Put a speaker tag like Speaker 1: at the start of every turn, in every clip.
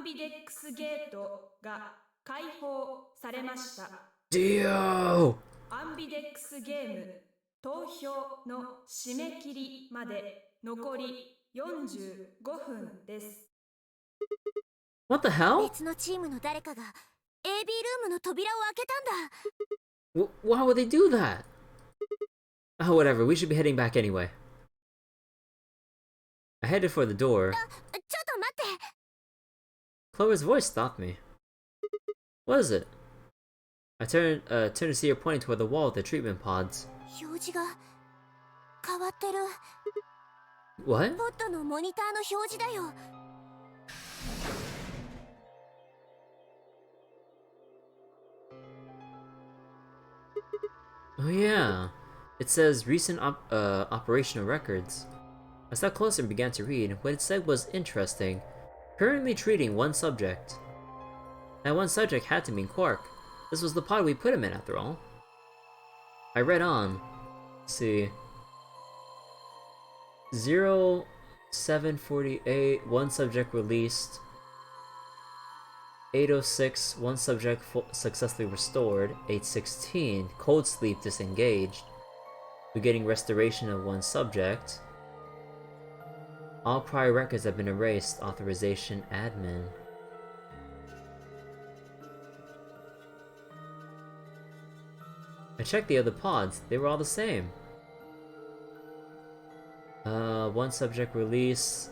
Speaker 1: アンビデックスゲートが開放されました。
Speaker 2: Dio!
Speaker 1: アンビデックスゲーム投票の締め切りまで残り45分です。
Speaker 2: What the hell?
Speaker 3: 別のチームの誰かが AB ルームの扉を開けたんだ。
Speaker 2: Why would they do that? Oh, whatever, we should be heading back anyway. I headed for the door.
Speaker 3: ちょっと待って。
Speaker 2: Clover's voice stopped me. What is it? I turned to see her pointing toward the wall with the treatment pods.
Speaker 3: 表示が変わってる。
Speaker 2: What?
Speaker 3: ポットのモニターの表示だよ。
Speaker 2: Oh yeah. It says recent operational records. I stepped closer and began to read. What it said was interesting. Currently treating one subject. That one subject had to mean Quark. This was the pod we put him in, after all. I read on. Let's see. 0748, one subject released. 806, one subject successfully restored. 816, cold sleep disengaged. Beginning restoration of one subject. All prior records have been erased. Authorization admin. I checked the other pods. They were all the same. One subject release.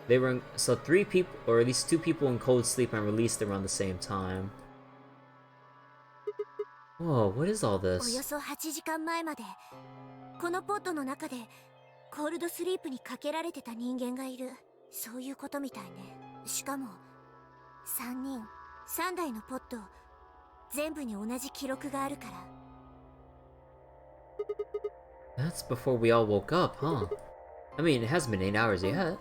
Speaker 2: They were so 3 people, or at least 2 people in cold sleep and released around the same time. Whoa, what is all
Speaker 3: お
Speaker 2: this?
Speaker 3: よそ8時間前までこのポットの中でコールドスリープにかけられてた人間がいる。そういうことみたいね。しかも3人3台のポット全部に同じ記録があるから。
Speaker 2: That's before we all woke up, huh? I mean, it hasn't been 8 hours yet.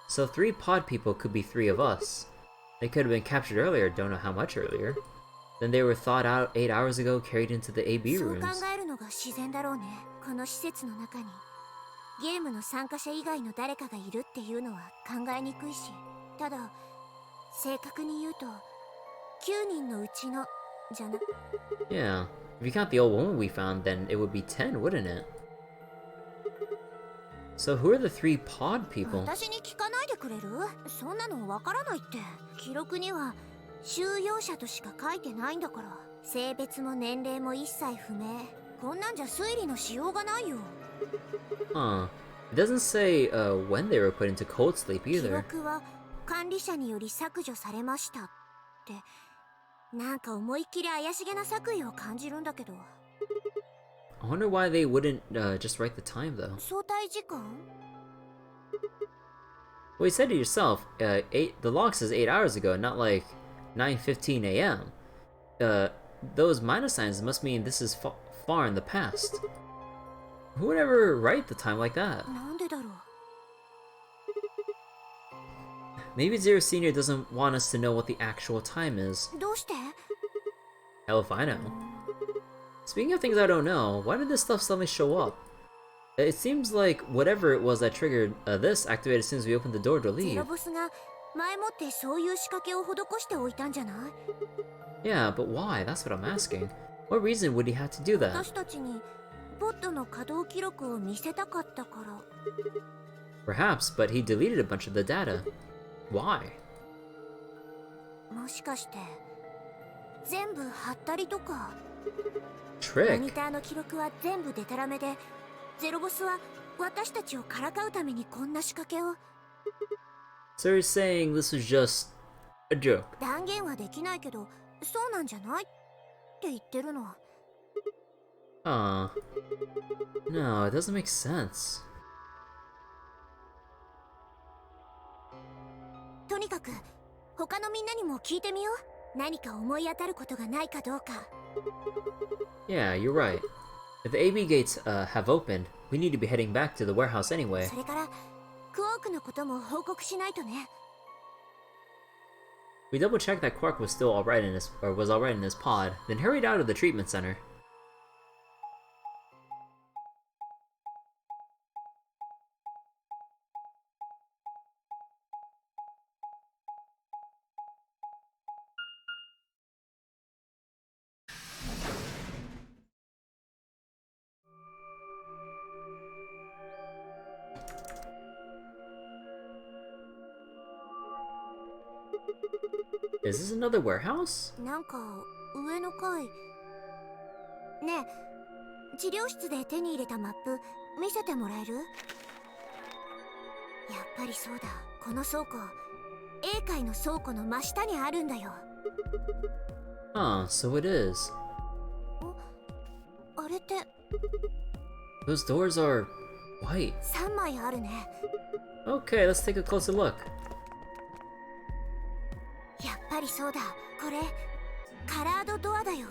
Speaker 2: So 3 pod people could be 3 of us. They could have been captured earlier, don't know how much earlier. Then they were thawed out 8 hours ago, carried into the AB
Speaker 3: そう考
Speaker 2: rooms.
Speaker 3: えるのが自然だろうね。この施設の中にゲームの参加者以外の誰かがいるっていうのは考えにくいし、ただ正確に言うと9人のうちのじゃな。
Speaker 2: Yeah, if you count the old woman we found, then it would be 10, wouldn't it? So who are the 3 pod people?
Speaker 3: 私に聞かないでくれる？そんなのわからないって。記録には収容者としか書いてないんだから。性別も年齢も一切不明。こんなんじゃ推理のしようがないよ。
Speaker 2: Huh. It doesn't say when they were put into cold sleep
Speaker 3: 記
Speaker 2: either.
Speaker 3: 録は管理者により削除されましたって。なんか思いっきり怪しげな作為を感じるんだけど。
Speaker 2: I wonder why they wouldn't just write the time though.
Speaker 3: 相対時間？
Speaker 2: Well, you said it yourself. The log says 8 hours ago, not like 9:15 a.m. Those minus signs must mean this is far in the past. Who would ever write the time like that?
Speaker 3: なんでだろう。
Speaker 2: Maybe Zero Senior doesn't want us to know what the actual time is.
Speaker 3: どうして？
Speaker 2: Hell if I know. Speaking of things I don't know, why did this stuff suddenly show up? It seems like whatever it was that triggered this activated as soon as we opened the door to
Speaker 3: ゼ
Speaker 2: leave.
Speaker 3: ロボスが前もってそういう仕掛けを施しておいたんじゃない？
Speaker 2: Yeah, but why? That's what I'm asking. What reason would he have to do that?
Speaker 3: 私たちにポットの稼働記録を見せたかったから。
Speaker 2: Perhaps, but he deleted a bunch of the data. Why?
Speaker 3: もしかして全部貼ったりとか。
Speaker 2: Trick?
Speaker 3: モニターの記録は全部デタラメで、ゼロボスは私たちをからかうためにこんな仕掛けを。
Speaker 2: So you're saying this was just a joke?
Speaker 3: 断言はできないけど、そうなんじゃないって言ってるの。
Speaker 2: No, it doesn't make sense.
Speaker 3: とにかく他のみんなにも聞いてみよう。何か思い当たることがないかどうか。
Speaker 2: Yeah, you're right. If the AB gates have opened, we need to be heading back to the warehouse anyway.
Speaker 3: それからクオークのことも報告しないとね。
Speaker 2: We double-checked that Quark was still alright in his pod, then hurried out of the treatment center. Is this another warehouse?
Speaker 3: なんか上の階。ねえ、治療室で手に入れたマップ見せてもらえる？やっぱりそうだ、この倉庫 A 階の倉庫の真下にあるんだよ。
Speaker 2: Ah, so it is.
Speaker 3: あれって
Speaker 2: Those doors are white.
Speaker 3: 3枚あるね。
Speaker 2: Okay, let's take a closer look.
Speaker 3: やっぱりそうだ、これカラードドアだよ。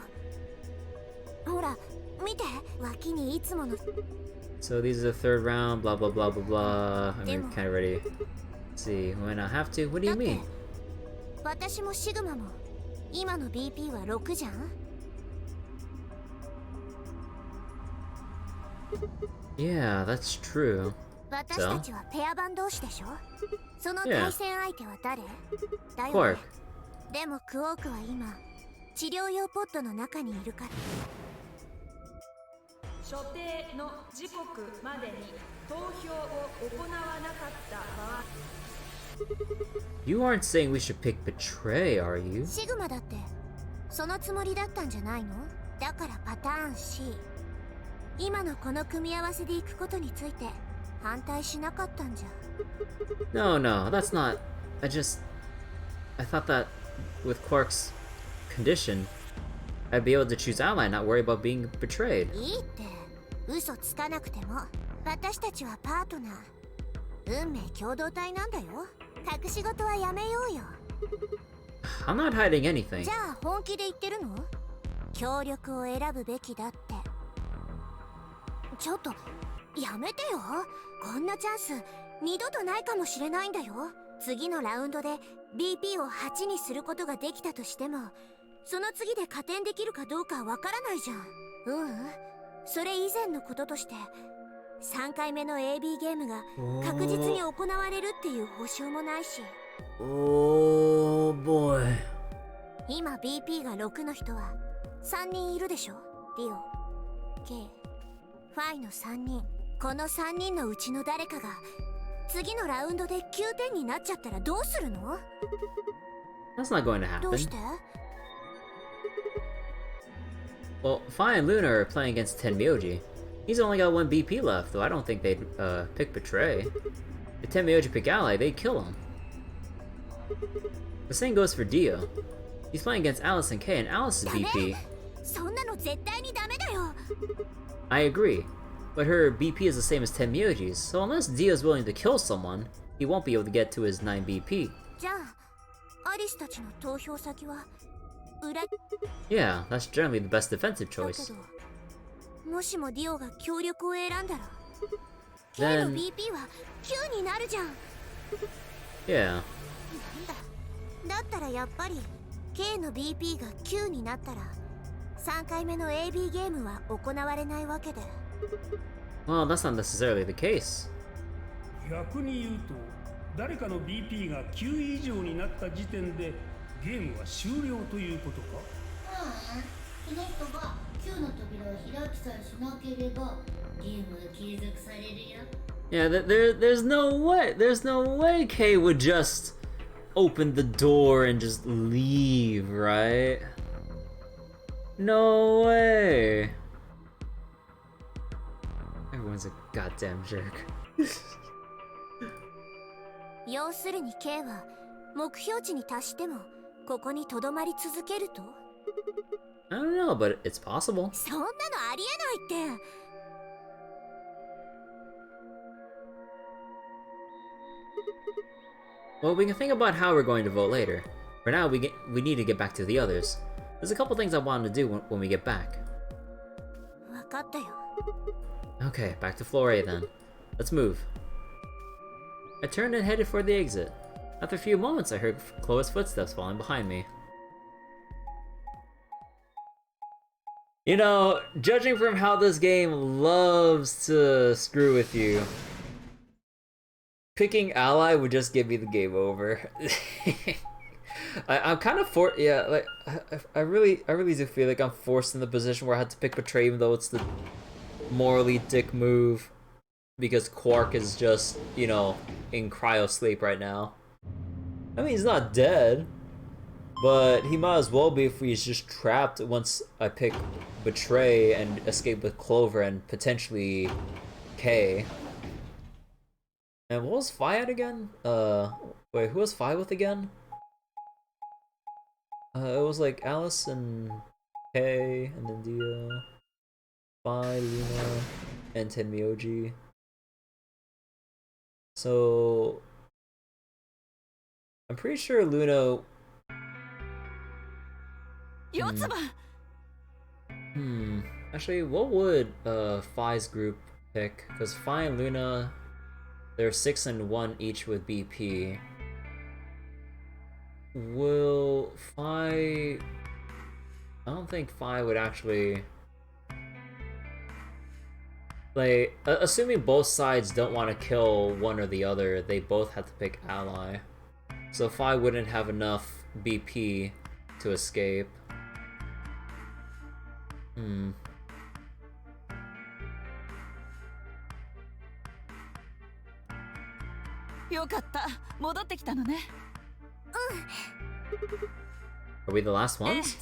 Speaker 3: ほら見て、脇にいつもの。
Speaker 2: So these are the third round, blah blah blah blah blah. I'm
Speaker 3: Demo.
Speaker 2: kind of ready. Let's see, when I have to. What do you
Speaker 3: だって
Speaker 2: mean?
Speaker 3: 私もシグマも今の BP は6じゃん。
Speaker 2: Yeah, that's true.
Speaker 3: 私たちはペア番同士でしょ。その
Speaker 2: Yeah.
Speaker 3: 対戦相手は誰？だよ
Speaker 2: Quark.
Speaker 3: ね。でもクオークは今治療用ポットの中にいるから。
Speaker 1: 所定の時刻までに投票を行わなかった場合、
Speaker 2: You aren't saying we should pick Betray, are you?
Speaker 3: シグマだってそのつもりだったんじゃないの？だからパターン C、 今のこの組み合わせでいくことについて反対しなかったんじゃ。
Speaker 2: No, no, that's not. I thought that with Quark's condition, I'd be able to choose ally, not worry about being betrayed.
Speaker 3: いいって嘘つかなくても私たちはパートナー、運命共同体なんだよ。隠し事はやめようよ。
Speaker 2: I'm not hiding anything.
Speaker 3: じゃあ本気で言ってるの？協力を選ぶべきだって。ちょっとやめてよ。こんなチャンス二度とないかもしれないんだよ。次のラウンドで BP を8にすることができたとしても、その次で加点できるかどうかわからないじゃん。それ以前のこととして3回目の AB ゲームが確実に行われるっていう保証もないし。
Speaker 2: Oh boy.
Speaker 3: 今 BP が6の人は3人いるでしょ。リオ、K、ファイの3人。この3人のうちの誰かが次のラウンドで9点になっちゃったらどうするの？
Speaker 2: That's not going to
Speaker 3: どう
Speaker 2: happen.
Speaker 3: して？
Speaker 2: Well, Fi and Luna are playing against Tenmyoji. He's only got one BP left, though I don't think they'd pick Betray. If Tenmyoji pick ally, they'd kill him. The same goes for Dio. He's playing against Alice and K, and Alice's
Speaker 3: ダメ
Speaker 2: BP.
Speaker 3: そんなの絶対にダメだよ。
Speaker 2: I agree, but her BP is the same as Tenmyoji's, so unless Dio's willing to kill someone, he won't be able to get to his 9 BP.
Speaker 3: じゃあアリスたちの投票先は裏だ
Speaker 2: Yeah, that's generally the best defensive
Speaker 3: け
Speaker 2: choice.
Speaker 3: ど、もしもディオが協力を選んだら K の
Speaker 2: Then-
Speaker 3: BP は9になるじゃん。
Speaker 2: Yeah.
Speaker 3: なんだ、だったらやっぱり K の BP が9になったら3回目の AB ゲームは行われないわけで。
Speaker 2: Well, that's not necessarily the case.
Speaker 4: 逆に言うと誰かの BP が9以上になった時点でゲームは終了ということか？
Speaker 5: その人が9の扉を開きさえしなければゲームが継続されるよ。
Speaker 2: Yeah, there's no way Kay would just open the door and just leave, right? No way. Everyone's a goddamn jerk.
Speaker 3: 要するに K は目標値に達してもここにとどまり続けると？
Speaker 2: I don't know, but it's possible.
Speaker 3: そんなのありえないって。
Speaker 2: Well, we can think about how we're going to vote later. For now, we need to get back to the others. There's a couple things I wanted to do when we get back.
Speaker 3: 分かったよ。
Speaker 2: Okay, back to floor A then. Let's move. I turned and headed for the exit. After a few moments, I heard Chloe's footsteps falling behind me. You know, judging from how this game loves to screw with you, picking ally would just give me the game over. I'm kind of I really do feel like I'm forced in the position where I had to pick Betray, even though it's the morally dick move, because Quark is just, you know, in cryo sleep right now. I mean, he's not dead. But he might as well be if he's just trapped once I pick Betray and escape with Clover and potentially K. And what was Fi at again? Wait, who was Fi with again? It was like Alice and Kay, and then Dio, Fi, Luna, and Tenmyoji. So I'm pretty sure Luna. Actually, what would Fi's group pick? Because Fi and Luna, they're 6 and 1 each with BP. Will Fi... I don't think Fi would actually... Like, assuming both sides don't want to kill one or the other, they both have to pick ally. So Fi wouldn't have enough BP to escape. Are we the last ones?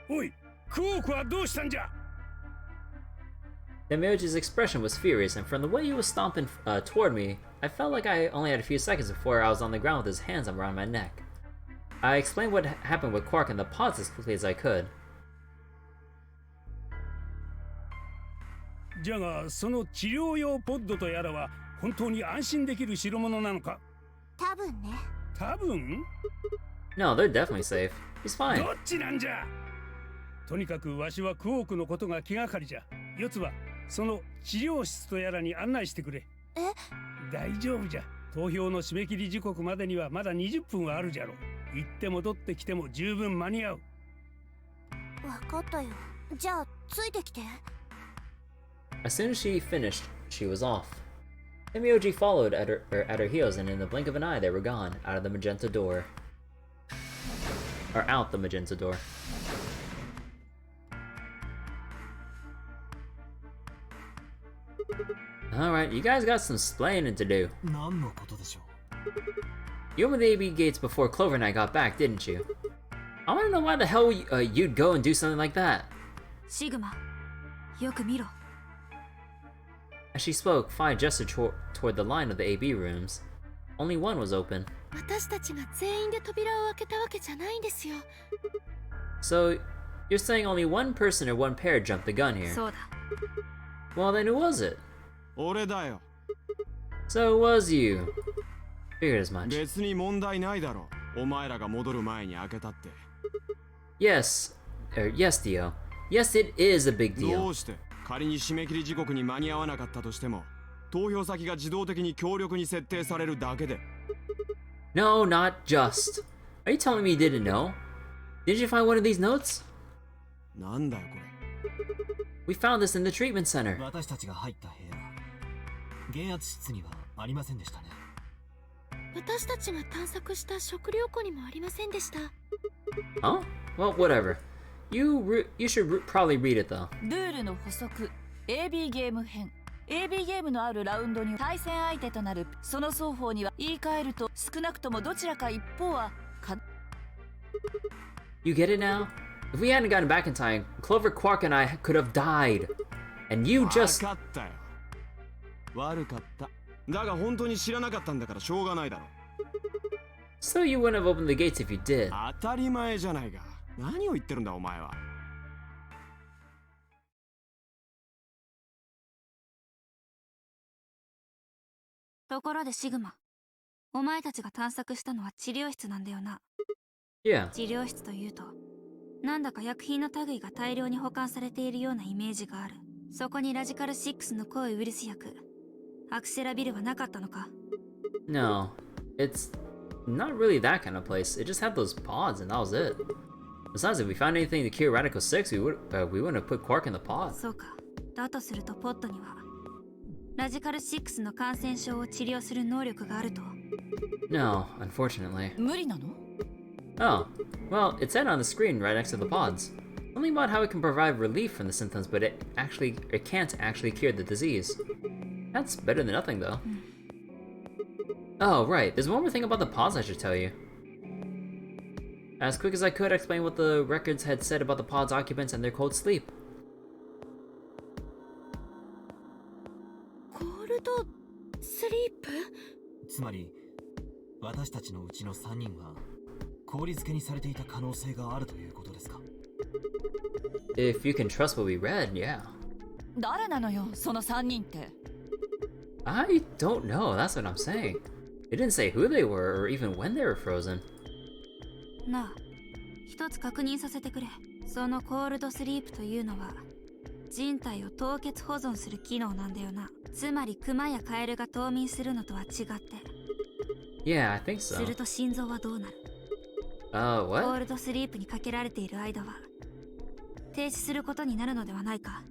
Speaker 4: おい、クオークはどうしたんじゃ。
Speaker 2: Tenmyoji's expression was furious, and from the way he was stomping toward me, I felt like I only had a few seconds before I was on the ground with his hands around my neck. I explained what happened with Quark and the pods as quickly as I could.
Speaker 4: じゃが、その治療用ポッドとやらは本当に安心できる代物なのか。
Speaker 3: 多分ね。
Speaker 4: 多分？
Speaker 2: No, they're definitely safe. He's fine.
Speaker 4: どっちなんじゃ。とにかくわしはクオークのことが気がかりじゃ。四つはその治療室とやらに案内してくれ。
Speaker 3: え？
Speaker 4: 大丈夫じゃ。投票の締め切り時刻までにはまだ20分はあるじゃろ。行って戻ってきても十分間に合う。
Speaker 3: わかったよ。じゃあついてきて。
Speaker 2: As soon as she finished, she was off. Tenmyoji followed at her heels, and in the blink of an eye, they were gone, out of the magenta door. Or out the magenta door. Alright, you guys got some splaining to do. You opened the AB gates before Clover and I got back, didn't you? I wanna know why the hell you'd go and do something like that.
Speaker 3: Sigma, よく見ろ。
Speaker 2: As she spoke, Fi gestured toward the line of the AB rooms. Only one was open.
Speaker 3: 私たちが全員で扉を開けたわけじゃないんですよ。
Speaker 2: So, you're saying only one person or one pair jumped the gun here?
Speaker 3: そうだ。
Speaker 2: Well, then who was it?
Speaker 6: 俺だよ。
Speaker 2: So it was you. Figured as much.
Speaker 6: 別に問題ないだろ。お前らが戻る前に開けたって。
Speaker 2: Yes. Yes, Dio. Yes, it is a big
Speaker 6: ど
Speaker 2: deal.
Speaker 6: うして仮に締め切り時刻に間に合わなかったとしても、投票先が自動的に強力に設定されるだけで。
Speaker 2: No, not just. Are you telling me you didn't know? Did you find one of these notes?
Speaker 6: なんだよこれ。
Speaker 2: We found this in the treatment center.
Speaker 7: 私たちが入った部屋、減圧室にはありませんでしたね。
Speaker 3: 私たちが探索した食料庫にもありませんでした。
Speaker 2: Huh? Well, whatever. You should probably read it though.
Speaker 8: ルールの補足 AB ゲーム編 AB ゲームのあるラウンドに対戦相手となるその双方には言い換えると少なくともどちらか一方は
Speaker 2: You get it now? If we hadn't gotten back in time, Clover, Quark, and I could have died. And you just...
Speaker 6: 分かったよ。悪かった。だが本当に知らなかったんだからしょうがないだろ。
Speaker 2: So you wouldn't have opened the gates if you did.
Speaker 6: 当たり前じゃないか。何を言ってるんだお前は。
Speaker 3: ところでシグマ、お前たちが探索したのは治療室なんだよな。
Speaker 2: Yeah.
Speaker 3: 治療室というと、なんだか薬品の類が大量に保管されているようなイメージがある。そこにラジカル6の抗ウイルス薬、アクセラビルはなかったのか？
Speaker 2: No. It's not really that kind of place. It just had those pods and that was it. Besides, if we found anything to cure Radical 6, we wouldn't have put Quark in the pod.
Speaker 3: そうか。だとするとポットにはラジカル6の感染症を治療する能力があると。
Speaker 2: No, unfortunately.
Speaker 8: 無理なの？
Speaker 2: Oh, well, it said on the screen right next to the pods. Something about how it can provide relief from the symptoms, but it can't actually cure the disease. That's better than nothing, though. Oh, right. There's one more thing about the pods I should tell you. As quick as I could, I explained what the records had said about the pod's occupants and their cold sleep.
Speaker 3: コールドスリープ？
Speaker 7: つまり私たちのうちの3人は氷漬けにされていた可能性があるということですか？
Speaker 2: If you can trust what we read, yeah.
Speaker 8: 誰なのよその3人って。
Speaker 2: I don't know, that's what I'm saying. It didn't say who they were or even when they were frozen.
Speaker 3: なあ、一つ確認させてくれ。そのコールドスリープというのは人体を凍結保存する機能なんだよな。つまりクマやカエルが冬眠するのとは違って。
Speaker 2: Yeah, I think so.
Speaker 3: すると心臓はどうなる？
Speaker 2: What?
Speaker 3: コールドスリープにかけられている間は停止することになるのではないか。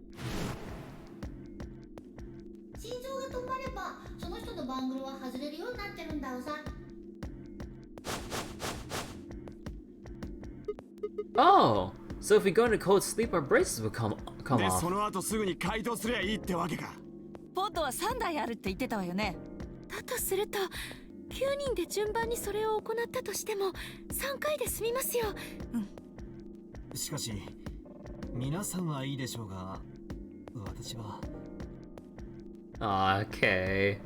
Speaker 5: 心臓が止まればその人のバングルは外れるようになってるんだよさ。
Speaker 2: Oh, so if we go into cold sleep, our braces would come
Speaker 6: で
Speaker 2: off.
Speaker 6: その後すぐに解凍すりゃいいってわけか。
Speaker 8: ポッドは3台あるって言ってたわよね。
Speaker 3: だとすると9人で順番にそれを行ったとしても3回で済みますよ。
Speaker 7: しかし皆さんはいいでしょうが私は。
Speaker 2: Okay.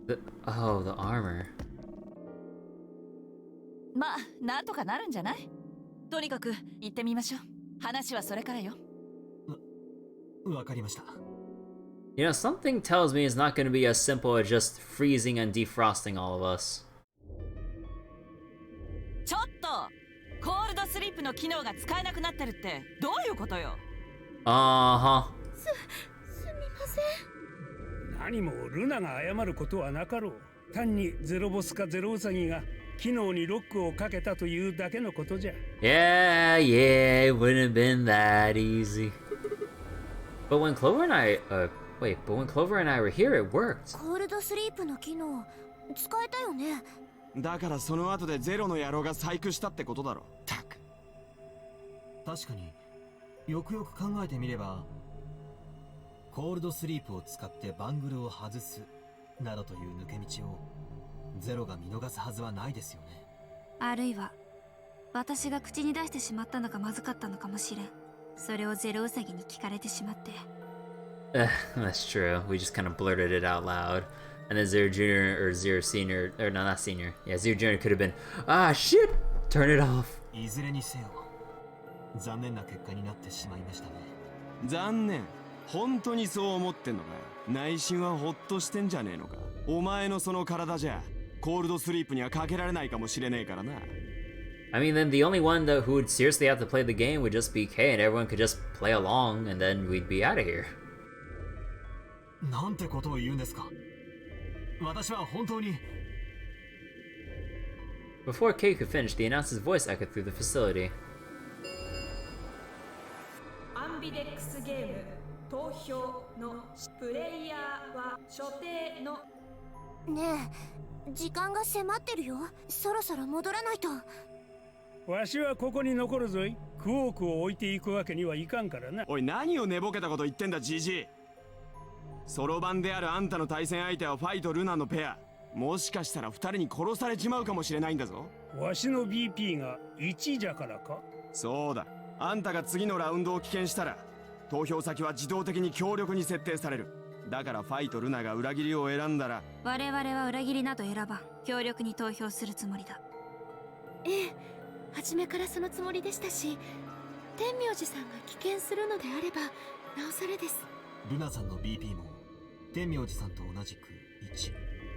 Speaker 2: The armor.
Speaker 8: まあなんとかなるんじゃない？とにかく行ってみましょう。話はそれからよ。
Speaker 7: わかりました。
Speaker 2: You know, something tells me it's not going to be as simple as just freezing and defrosting all of us.
Speaker 8: ちょっとコールドスリープの機能が使えなくなってるってどういうことよ？
Speaker 2: Uh-huh.
Speaker 3: すみません。
Speaker 4: 何もルナが謝ることはなかろう。単にゼロボスかゼロウサギが機能にロックをかけたというだけのことじゃ。
Speaker 2: Yeah, it wouldn't have been that easy. But when Clover and I, when Clover and I were here, it worked.
Speaker 3: コールドスリープの機能使えたよね。
Speaker 6: だからその後でゼロの野郎が細工したってことだろ。たく。
Speaker 7: 確かによくよく考えてみればコールドスリープを使ってバングルを外すなどという抜け道をゼロが見逃すはずはないですよね。
Speaker 3: あるいは私が口に出してしまったのがまずかったのかもしれん。それをゼロウサギに聞かれてしまって。
Speaker 2: That's true. We just kind of blurted it out loud. And then Zero Jr. or Zero Senior, or no, not Senior. Yeah, Zero Jr. could have been, shit! Turn it off.
Speaker 7: いずれにせよ残念な結果になってしまいましたね。
Speaker 6: 残念。本当にそう思ってんのか。内心はホッとしてんじゃねえのか。お前のその体じゃコールドスリープにはかけられないかもしれねえからな。
Speaker 2: I mean, then the only one who would seriously have to play the game would just be Kay, and everyone could just play along, and then we'd be out of here.
Speaker 7: なんてことを言うんですか。私は本当に。
Speaker 2: Before Kay could finish, the announcer's voice echoed through the facility.
Speaker 1: アンビデックスゲーム投票のプレイヤーは所定の。
Speaker 3: ねえ、時間が迫ってるよ。そろそろ戻らないと。
Speaker 4: わしはここに残るぞい。クォークを置いていくわけにはいかんからな。
Speaker 6: おい、何を寝ぼけたこと言ってんだジジイ。そろばんであるあんたの対戦相手はファイとルナのペア。もしかしたら2人に殺されちまうかもしれないんだぞ。
Speaker 4: わしの BP が1じゃからか。
Speaker 6: そうだ。あんたが次のラウンドを棄権したら投票先は自動的に強力に設定される。だからファイとルナが裏切りを選んだら。
Speaker 3: 我々は裏切りなど選ばん。強力に投票するつもりだ。ええ、初めからそのつもりでしたし、天明寺さんが棄権するのであればなおさらです。
Speaker 7: ルナさんの BP も天明寺さんと同じく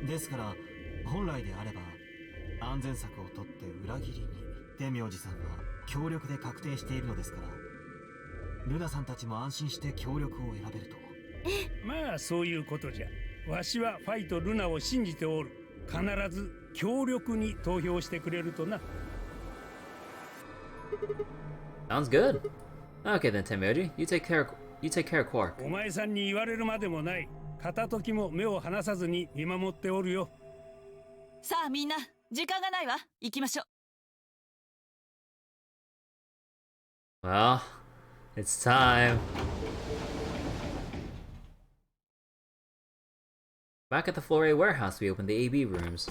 Speaker 7: 1ですから、本来であれば安全策をとって裏切りに。天明寺さんは強力で確定しているのですから、ルナさんたちも安心して強力を選べると。
Speaker 4: まあそういうことじゃ。わしはファイとルナを信じておる。必ず強力に投票してくれるとな。
Speaker 2: Sounds good. Okay then, Temeoji, you take care of Quark.
Speaker 4: お前さんに言われるまでもない。片時も目を離さずに見守っておるよ。
Speaker 8: さあみんな時間がないわ。行きましょう。
Speaker 2: Well, it's time. Back at the Floor A warehouse, we open the AB rooms.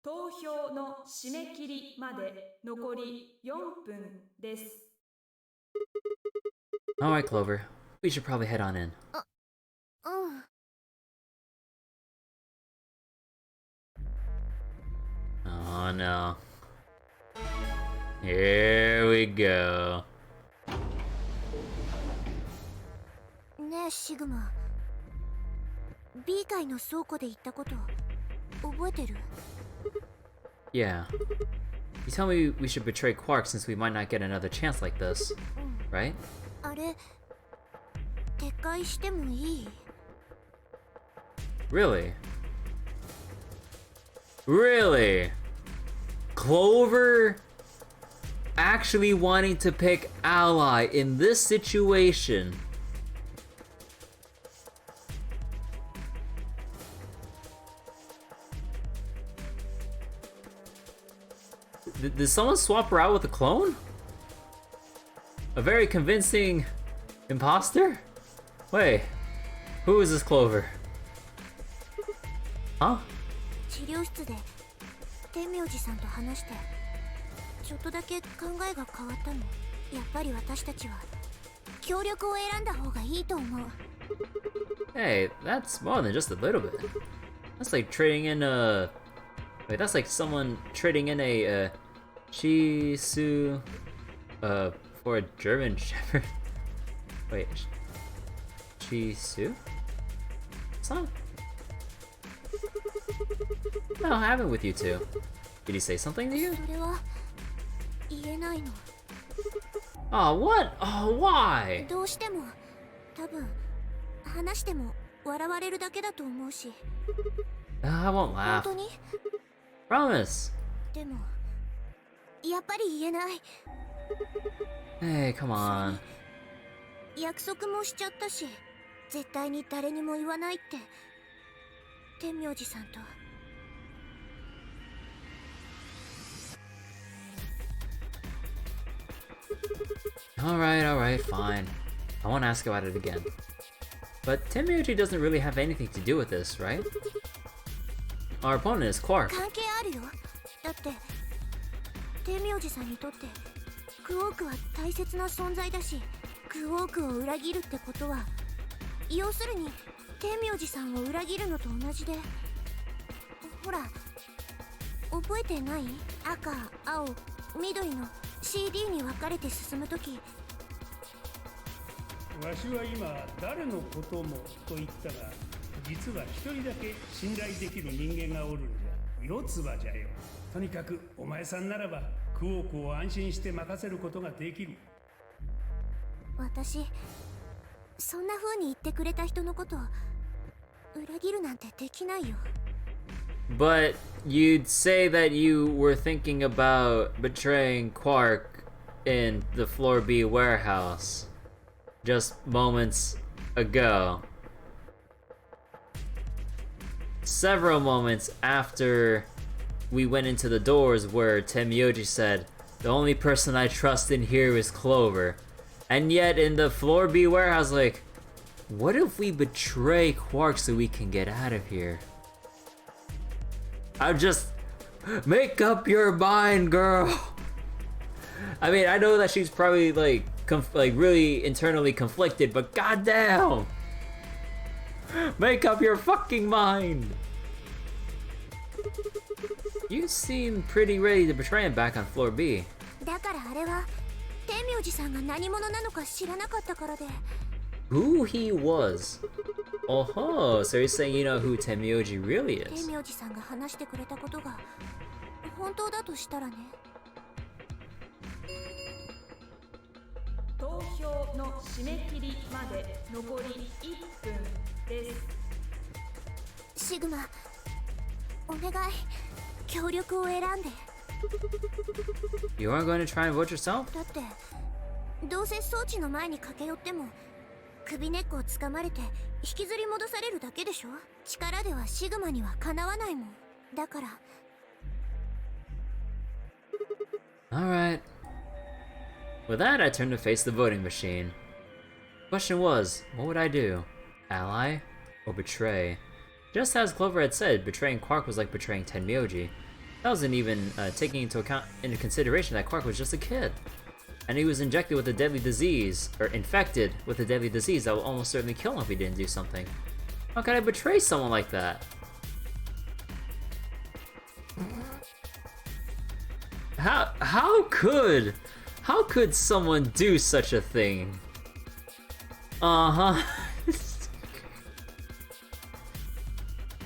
Speaker 1: 投票の締め切りまで残り4分です。
Speaker 2: Alright, Clover. We should probably head on in.
Speaker 3: うん。
Speaker 2: Oh no. Here we go.
Speaker 3: ねえシグマ、 B 階の倉庫で言ったこと覚えてる？
Speaker 2: Yeah. You tell me we should betray Quark since we might not get another chance like this, right?
Speaker 3: あれ撤回してもいい？
Speaker 2: Really? Really? Clover actually wanting to pick ally in this situation? Did someone swap her out with a clone? A very convincing imposter? Wait, who is this Clover? Huh?
Speaker 3: 治療室で天明寺さんと話してちょっとだけ考えが変わったの。やっぱり私たちは協力を選んだ方がいいと思う。
Speaker 2: Hey, that's more than just a little bit. That's like trading in a... Wait, that's like someone trading in a Shisu for a German Shepherd. Wait, Shisu? Son? What the hell happened with you two? Did he say something to you?
Speaker 3: それは言えないの。
Speaker 2: Oh, what? Oh, why?
Speaker 3: どうしても多分話しても笑われるだけだと思うし。
Speaker 2: I won't
Speaker 3: 本
Speaker 2: laugh.
Speaker 3: 当に？
Speaker 2: Promise.
Speaker 3: でもやっぱり言えない。
Speaker 2: Hey, come on.
Speaker 3: 約束もしちゃったし、絶対に誰にも言わないって天明寺さんと。
Speaker 2: Alright, fine. I won't ask about it again. But Temyoji doesn't really have anything to do with this, right? Our opponent is Quark.
Speaker 3: 関係あるよ。だって天明寺さんにとってクオークは大切な存在だし、クオークを裏切るってことは要するに天明寺さんを裏切るのと同じで、ほら覚えてない？赤、青、緑の CD に分かれて進むとき、
Speaker 4: わしは今誰のこともと言ったが、実は一人だけ信頼できる人間がおるんじゃ。四つ葉じゃよ。とにかくお前さんならばクオークを安心して任せることができる。
Speaker 3: 私そんな風に言ってくれた人のこと裏切るなんてできないよ。
Speaker 2: But you'd say that you were thinking about betraying Quark in the Floor B warehouse just moments ago. Several moments after we went into the doors where Temyoji said, "The only person I trust in here is Clover." And yet in the Floor B warehouse, like, what if we betray Quark so we can get out of here? I'm just... Make up your mind, girl! I mean, I know that she's probably like, really internally conflicted, but goddamn! Make up your fucking mind! You seem pretty ready to betray him back on Floor B.
Speaker 3: だからあれは天明寺さんが何者なのか知らなかったからで。
Speaker 2: Who he was? Oh, so you're saying you know who Temyoji really
Speaker 3: 天
Speaker 2: is?
Speaker 3: 明寺さんが話してくれたことが本当だとしたらね。
Speaker 1: 投票の締め切りまで残り1分です。
Speaker 3: シグマ、お願い協力を選んで。
Speaker 2: You aren't going to try and vote yourself?
Speaker 3: だってどうせ装置の前に駆け寄っても首根っこを掴まれて引きずり戻されるだけでしょ。力ではシグマにはかなわないもん。だから。
Speaker 2: Alright. With that, I turned to face the voting machine. Question was, what would I do? Ally or betray? Just as Clover had said, betraying Quark was like betraying Tenmyoji. That wasn't even taking into consideration that Quark was just a kid. And he was injected with a deadly disease, or infected with a deadly disease that will almost certainly kill him if he didn't do something. How could I betray someone like that? How could someone do such a thing? Uh-huh.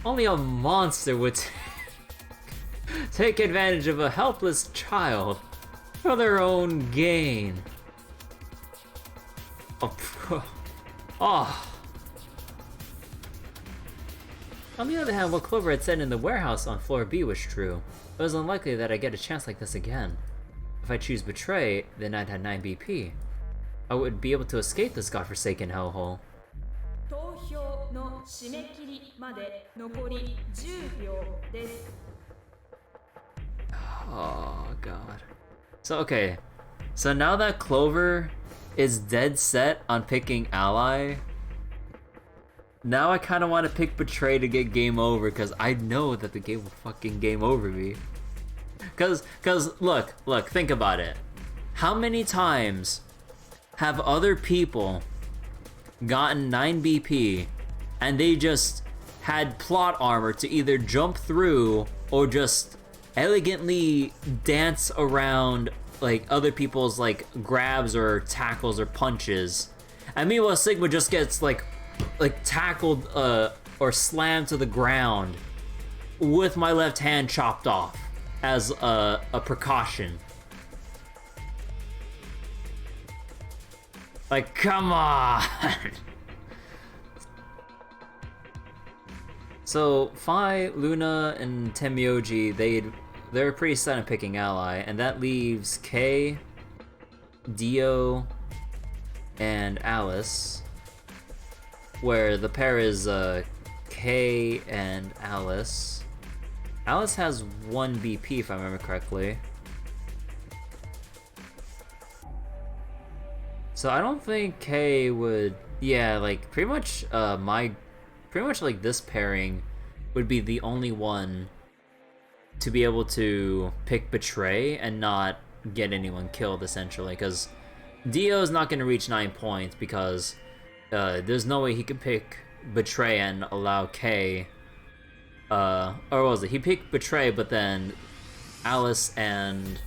Speaker 2: Only a monster would take advantage of a helpless child for their own gain. Oh. On the other hand, what Clover had said in the warehouse on floor B was true. It was unlikely that I'd get a chance like this again. If I choose Betray, then I'd have 9 BP. I would be able to escape this godforsaken hellhole.
Speaker 1: 投票の締め切りまで残り10秒です。
Speaker 2: Oh god. So okay, so now that Clover is dead set on picking Ally, now I kind of want to pick Betray to get game over, because I know that the game will fucking game over me. Cause look, think about it. How many times have other people gotten 9 BP and they just had plot armor to either jump through or just elegantly dance around like other people's like grabs or tackles or punches, and meanwhile Sigma just gets like tackled or slammed to the ground with my left hand chopped off as a precaution. Like, come on. So Phi, Luna, and Tenmyoji, they're pretty set on picking Ally, and that leaves Kay, Dio, and Alice, where the pair is Kay and Alice. Alice has 1 BP if I remember correctly. So I don't think Kay would, yeah, like pretty much like this pairing would be the only one to be able to pick Betray and not get anyone killed, essentially, because Dio is not going to reach 9 points because there's no way he could pick Betray and allow Kay, or what was it? He picked Betray, but then Alice and,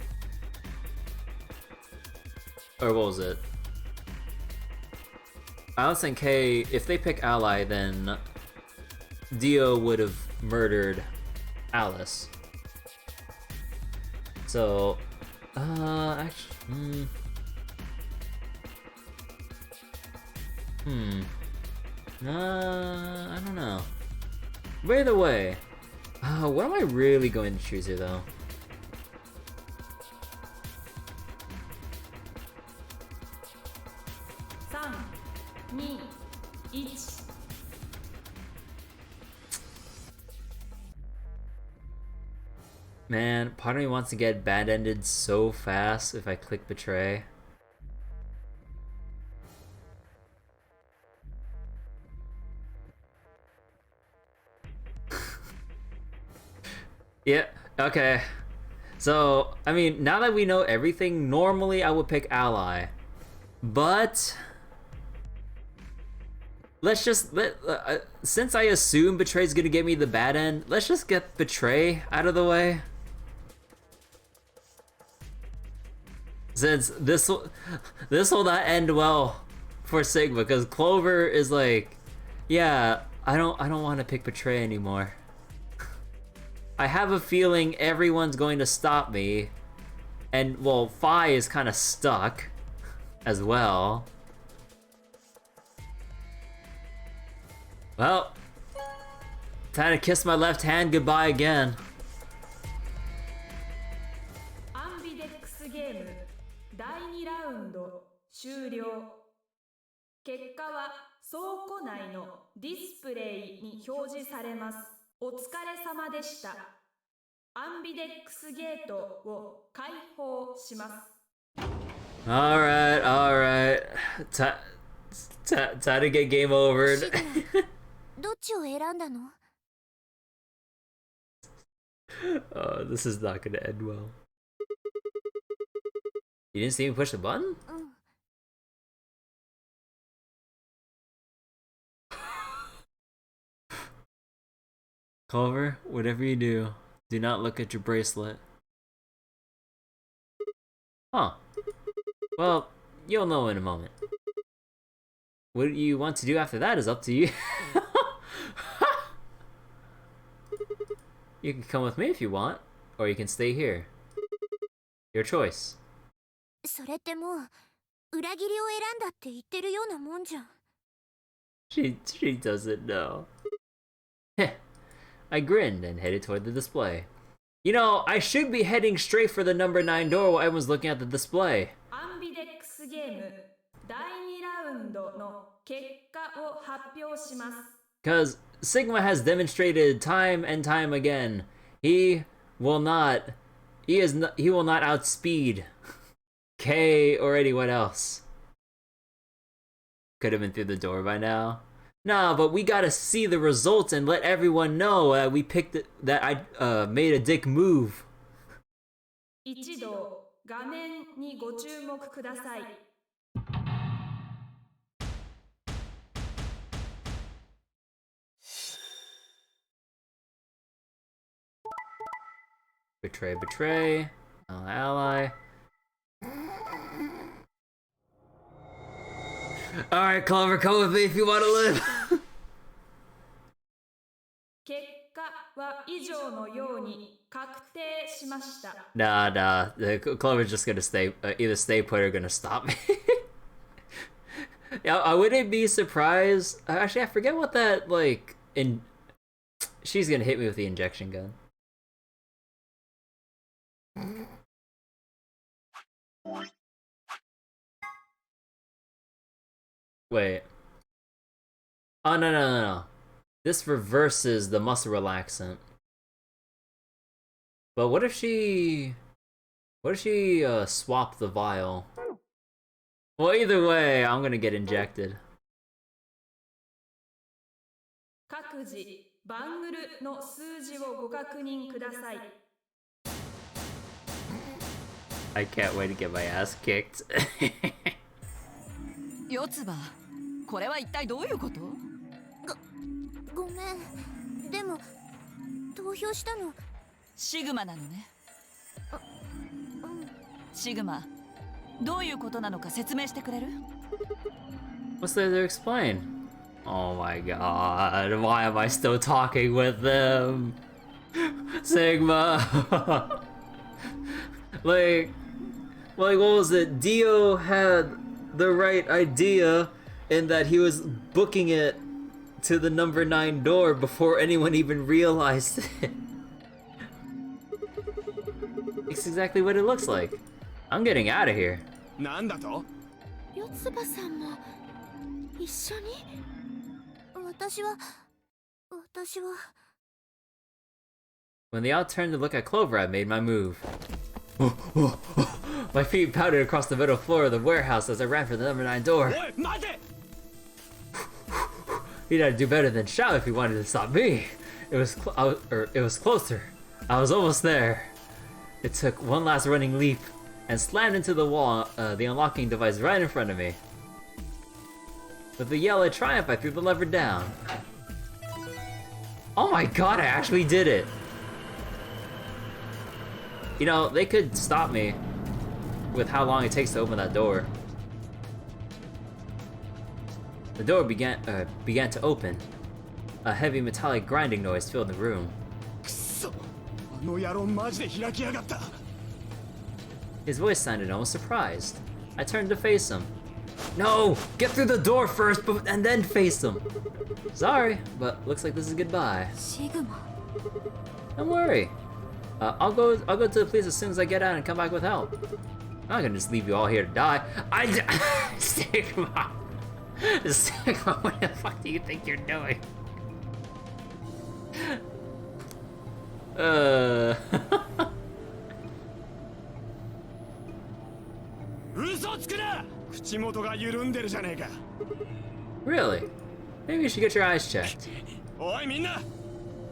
Speaker 2: or what was it? Alice and Kay, if they pick Ally, then Dio would have murdered Alice. So, actually, I don't know. But either way, what am I really going to choose here, though? Man, part of me wants to get bad-ended so fast if I click Betray. Yeah, okay. So, I mean, now that we know everything, normally I would pick Ally. But let's just since I assume Betray's gonna get me the bad end, let's just get Betray out of the way. Since this will not end well for Sigma, because Clover is like, yeah, I don't want to pick Betray anymore. I have a feeling everyone's going to stop me, and well, Phi is kind of stuck as well. Well, time to kiss my left hand goodbye again.
Speaker 1: アンビデックスゲーム第2ラウンド終了。結果は倉庫内のディスプレイに表示されます。お疲れ様でした。アンビデックスゲートを開放します。
Speaker 2: Alright. Time to get game over.
Speaker 3: シグマどっちを選んだの？
Speaker 2: This is not gonna end well. You didn't see me push the button?
Speaker 3: うん。
Speaker 2: Clover, whatever you do, do not look at your bracelet. Huh. Well, you'll know in a moment. What you want to do after that is up to you. You can come with me if you want, or you can stay here. Your choice.
Speaker 3: それってもう裏切りを選んだって言ってるようなもんじゃん。
Speaker 2: She doesn't know. Heh. I grinned and headed toward the display. You know, I should be heading straight for the number 9 door while everyone's looking at the display.
Speaker 1: アンビデックスゲーム第2ラウンドの結果を発表します。
Speaker 2: Because Sigma has demonstrated time and time again, he will not outspeed K or anyone else. Could have been through the door by now. Nah, but we gotta see the results and let everyone know that we picked it, that I made a dick move.
Speaker 1: 一同画面にご注目ください。
Speaker 2: Betray. Ally. Alright, Clover, come with me if you want to live.
Speaker 1: 結果は以上のように確定しました。
Speaker 2: Nah. Clover's just gonna stay, either stay put or gonna stop me. Yeah, I wouldn't be surprised. Actually, I forget what that, like, she's gonna hit me with the injection gun. Wait. Oh, no. This reverses the muscle relaxant. But what if she swapped the vial? Well, either way, I'm gonna get injected.
Speaker 1: 各自バングルの数字をご確認ください。
Speaker 2: I can't wait to get my ass kicked.
Speaker 8: 四つ葉、これは一体どういうこと？
Speaker 3: ごめん。でも投票したの
Speaker 8: シグマなのね。
Speaker 3: うん。
Speaker 8: シグマ、どういうことなのか説明してくれる？
Speaker 2: What's there to explain? Oh my god, why am I still talking with them? Sigma! like, what was it? Dio had the right idea in that he was booking it to the number 9 door before anyone even realized it. It's exactly what it looks like. I'm getting out of here.
Speaker 6: なんだと？
Speaker 3: 四つ葉さんも一緒に？私は
Speaker 2: When they all turned to look at Clover, I made my move. My feet pounded across the metal floor of the warehouse as I ran for the number 9 door.
Speaker 6: おい、待て！
Speaker 2: He'd have to do better than shout if he wanted to stop me. It was closer. I was almost there. It took one last running leap and slammed into the wall, the unlocking device right in front of me. With a yell of triumph, I threw the lever down. Oh my god, I actually did it! You know, they could stop me with how long it takes to open that door. The door began to open. A heavy metallic grinding noise filled the room.
Speaker 6: くそ！あの野郎マジで開きやがった！
Speaker 2: His voice sounded almost surprised. I turned to face him. No! Get through the door first, and then face him! Sorry, but looks like this is goodbye.
Speaker 3: シグマ
Speaker 2: Don't worry. I'll go to the police as soon as I get out and come back with help. I'm not gonna just leave you all here to die. Sigma! Sigma, what the fuck do you think you're doing?
Speaker 6: 口元が緩んでるじゃねえか。
Speaker 2: Really? Maybe you should get your eyes checked.
Speaker 6: おいみんな、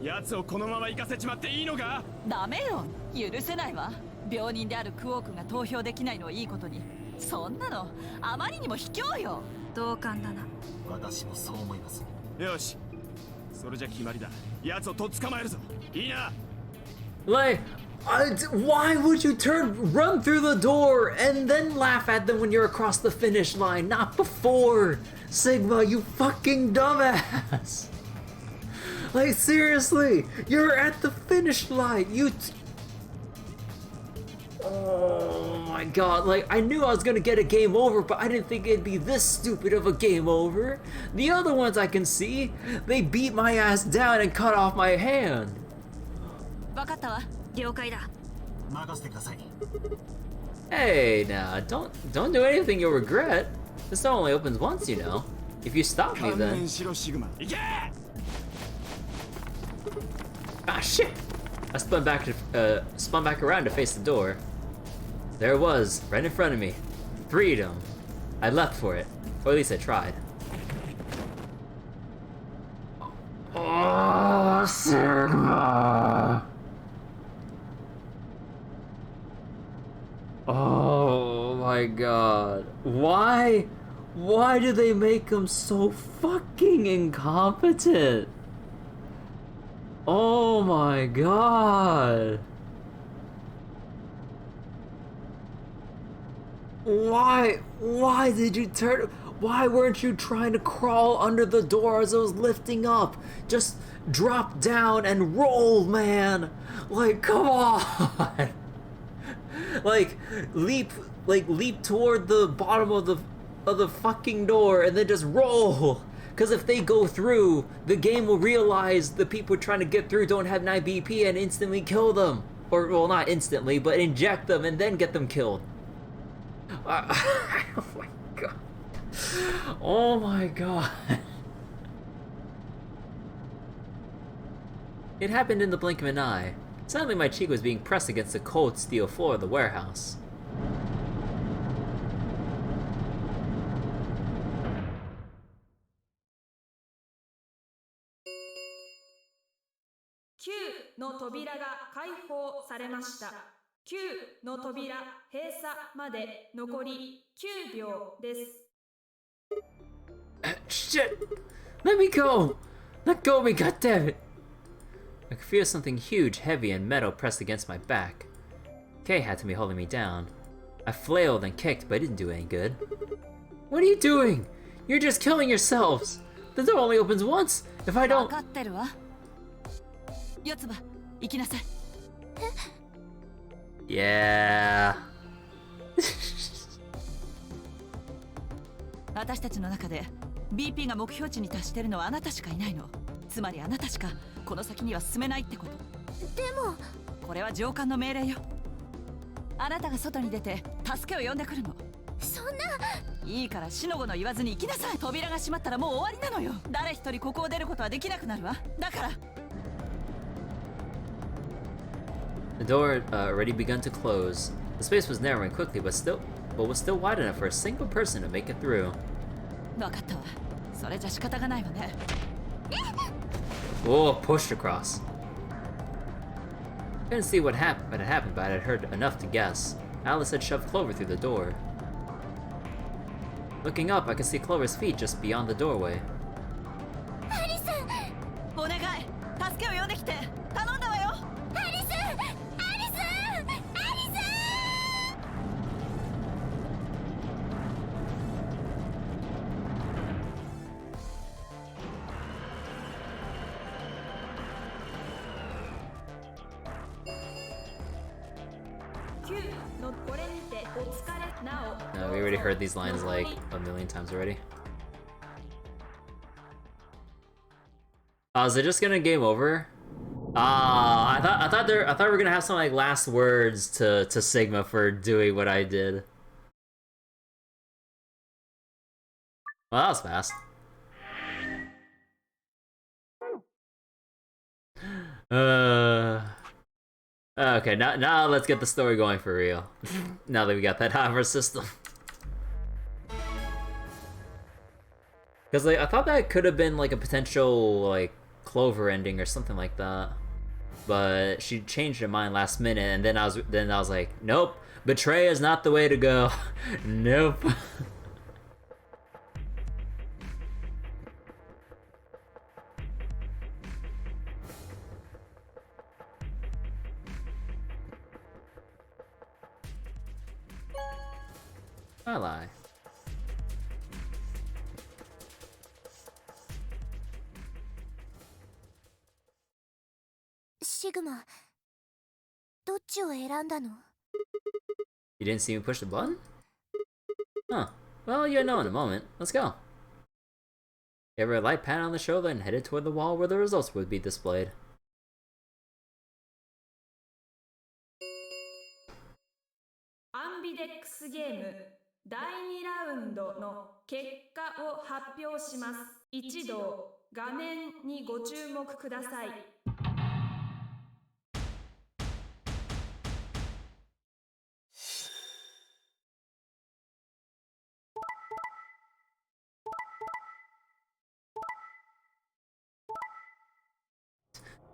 Speaker 6: 奴をこのまま行かせちまっていいのか？
Speaker 8: ダメよ、許せないわ。病人であるクオークが投票できないのをいいことに、そんなのあまりにも卑怯よ。
Speaker 1: 同感だな。
Speaker 7: 私もそう思います。
Speaker 6: よし、それじゃ決まりだ。奴をとっ捕まえるぞ。いいな。
Speaker 2: Like, why would you run through the door and then laugh at them when you're across the finish line? Not before! Sigma, you fucking dumbass! Like, seriously, you're at the finish line. Oh my god, like, I knew I was gonna get a game over, but I didn't think it'd be this stupid of a game over. The other ones I can see, they beat my ass down and cut off my hand.
Speaker 8: 分かったわ。
Speaker 1: 了解だ。
Speaker 7: 任せてください。
Speaker 2: Hey, now, don't do anything you'll regret. This door only opens once, you know. If you stop me,
Speaker 6: 観
Speaker 2: then...
Speaker 6: 念しろシグマ。行け！
Speaker 2: Ah, shit! I spun back around to face the door. There it was, right in front of me. Freedom. I leapt for it, or at least I tried. Oh, Sigma! Oh my god. Why do they make him so fucking incompetent? Oh my god. Why did you turn? Why weren't you trying to crawl under the door as it was lifting up? Just drop down and roll, man. Like, come on. Like leap toward the bottom of the fucking door and then just roll. Cause if they go through, the game will realize the people trying to get through don't have 9 BP and instantly kill them. Or, well, not instantly, but inject them and then get them killed. Oh my god. Oh my god. It happened in the blink of an eye. Suddenly my cheek was being pressed against the cold steel floor of the warehouse.
Speaker 1: Q の扉が開放されました。Q の扉閉鎖まで残り9秒です。
Speaker 2: Shit! Let me go! Let go of me, goddammit! I could feel something huge, heavy, and metal pressed against my back. Kay had to be holding me down. I flailed and kicked, but it didn't do any good. What are you doing? You're just killing yourselves! The door only opens once! If I
Speaker 8: 分
Speaker 2: don't...
Speaker 8: かってるわ。四つ葉、行きなさい。
Speaker 2: Yeah...
Speaker 8: 私たちの中で BP が目標値に達してるのはあなたしかいないの。つまりあなたしかこの先には進めないってこと。
Speaker 3: でも
Speaker 8: これは上官の命令よ。あなたが外に出て助けを呼んでくるの。
Speaker 3: そんな。
Speaker 8: いいからしのごの言わずに行きなさい。扉が閉まったらもう終わりなのよ。誰一人ここを出ることはできなくなるわ。だから。
Speaker 2: The door already begun to close. The space was narrowing quickly, but was still wide enough for a single person to make it through.
Speaker 8: 分かったわ。それじゃ仕方がないわね。
Speaker 2: Whoa, pushed across. Couldn't see what had happened, but I had heard enough to guess. Alice had shoved Clover through the door. Looking up, I could see Clover's feet just beyond the doorway.
Speaker 3: アリス、
Speaker 8: お願い、助けを呼んできて。頼んだわよ。
Speaker 3: アリス、アリス、アリス。
Speaker 2: No, we already heard these lines like a million times already. Is it just gonna game over? I thought we were gonna have some like last words to Sigma for doing what I did. Well, that was fast. Okay, now let's get the story going for real. Now that we got that out of our system. Because like I thought that could have been like a potential like Clover ending or something like that, but she changed her mind last minute, and then I was like, nope, betray is not the way to go. Nope. I lie.
Speaker 3: Sigma, どっちを選んだの?
Speaker 2: You didn't see me push the button? Huh. Well, you'll know in a moment. Let's go. Give her a light pat on the shoulder and headed toward the wall where the results would be displayed.
Speaker 1: Ambidex ゲーム第2ラウンドの結果を発表します。一同、画面にご注目ください。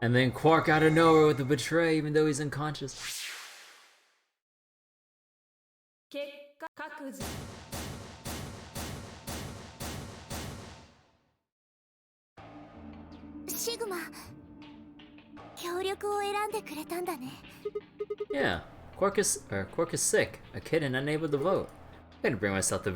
Speaker 2: And then Quark out of nowhere with the betray, even though he's unconscious.
Speaker 1: 結果各自。
Speaker 3: シグマ、協力を選んでくれたんだね。
Speaker 2: Yeah, Quark is sick, a kid and unable to vote. I couldn't bring myself to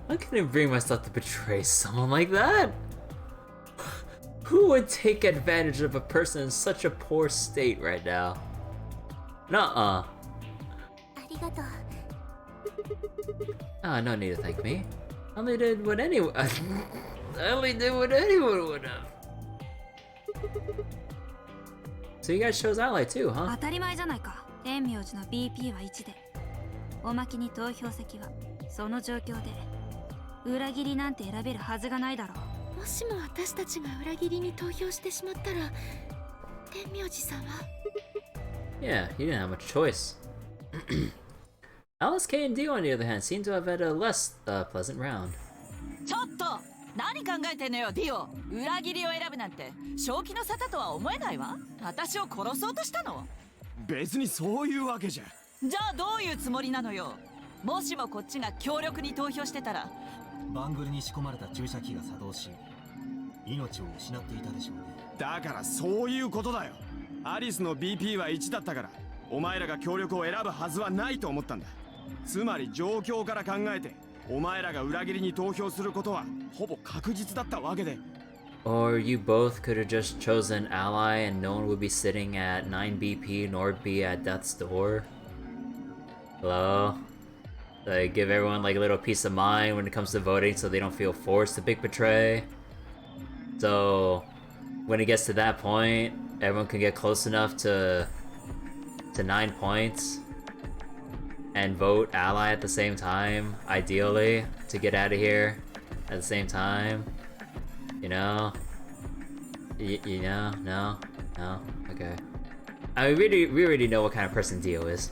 Speaker 2: I couldn't bring myself to betray someone like that. Who would take advantage of a person in such a poor state right now? Nuh-uh.
Speaker 3: ありがとう。
Speaker 2: No need to thank me. I only did what anyone would have. So you guys chose Ally too, huh?
Speaker 9: 当たり前じゃないか。天明寺の BP は1で、おまけに投票席はその状況で裏切りなんて選べるはずがないだろう。もしも私たちが裏切りに投票してしまったら、天明寺さんは
Speaker 2: Yeah, you didn't have much choice. Alice K and Dio, on the other hand, seem to have had a less pleasant round.
Speaker 8: ちょっと何考えてんのよディオ。裏切りを選ぶなんて正気の沙汰とは思えないわ。私を殺そうとしたの？
Speaker 6: 別にそういうわけじゃ。
Speaker 8: じゃあどういうつもりなのよ。もしもこっちが強力に投票してたら。
Speaker 7: バングルに仕込まれた注射器が作動し、命を失っていたでしょうね。
Speaker 6: だからそういうことだよ。アリスの BP は1だったから、お前らが協力を選ぶはずはないと思ったんだ。つまり状況から考えて、お前らが裏切りに投票することはほぼ確実だったわけで。
Speaker 2: Or you both could have just chosen Ally and no one would be sitting at 9BP nor be at death's door. Hello? Like, give everyone like a little peace of mind when it comes to voting so they don't feel forced to pick betray. So, when it gets to that point, everyone can get close enough to 9 points and vote Ally at the same time, ideally, to get out of here at the same time. You know? You know? No? No? Okay. I mean, we already know what kind of person Dio is.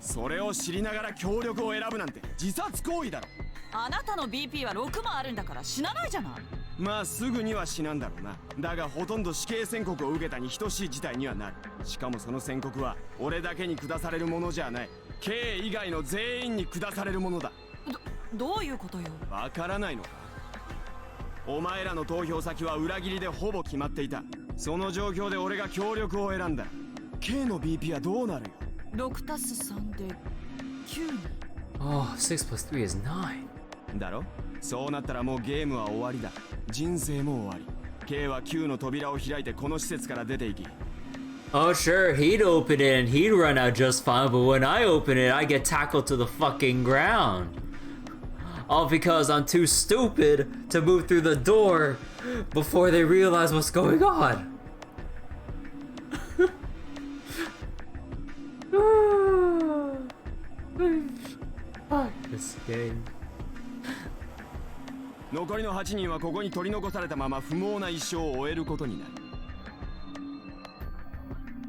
Speaker 6: それを知りながら協力を選ぶなんて自殺行為だろ。
Speaker 8: あなたの BP は6もあるんだから死なないじゃない。
Speaker 6: まあすぐには死なんだろうな。だがほとんど死刑宣告を受けたに等しい事態にはなる。しかもその宣告は俺だけに下されるものじゃない。K以外の全員に下されるものだ。
Speaker 8: どういうことよ。
Speaker 6: わからないのか。お前らの投票先は裏切りでほぼ決まっていた。その状況で俺が協力を選んだ。K の BP はどうなるよ。
Speaker 8: 6たす3で9に。
Speaker 2: Oh, 6 plus 3 is 9.
Speaker 6: だろ？そうなったらもうゲームは終わりだ。人生も終わり。K は9の扉を開いてこの施設から出て行き。
Speaker 2: Oh, sure, he'd open it and he'd run out just fine, but when I open it, I get tackled to the fucking ground. All because I'm too stupid to move through the door before they realize what's going on. This game.
Speaker 6: 残りの8人はここに取り残されたまま不毛な一生を終えることになる。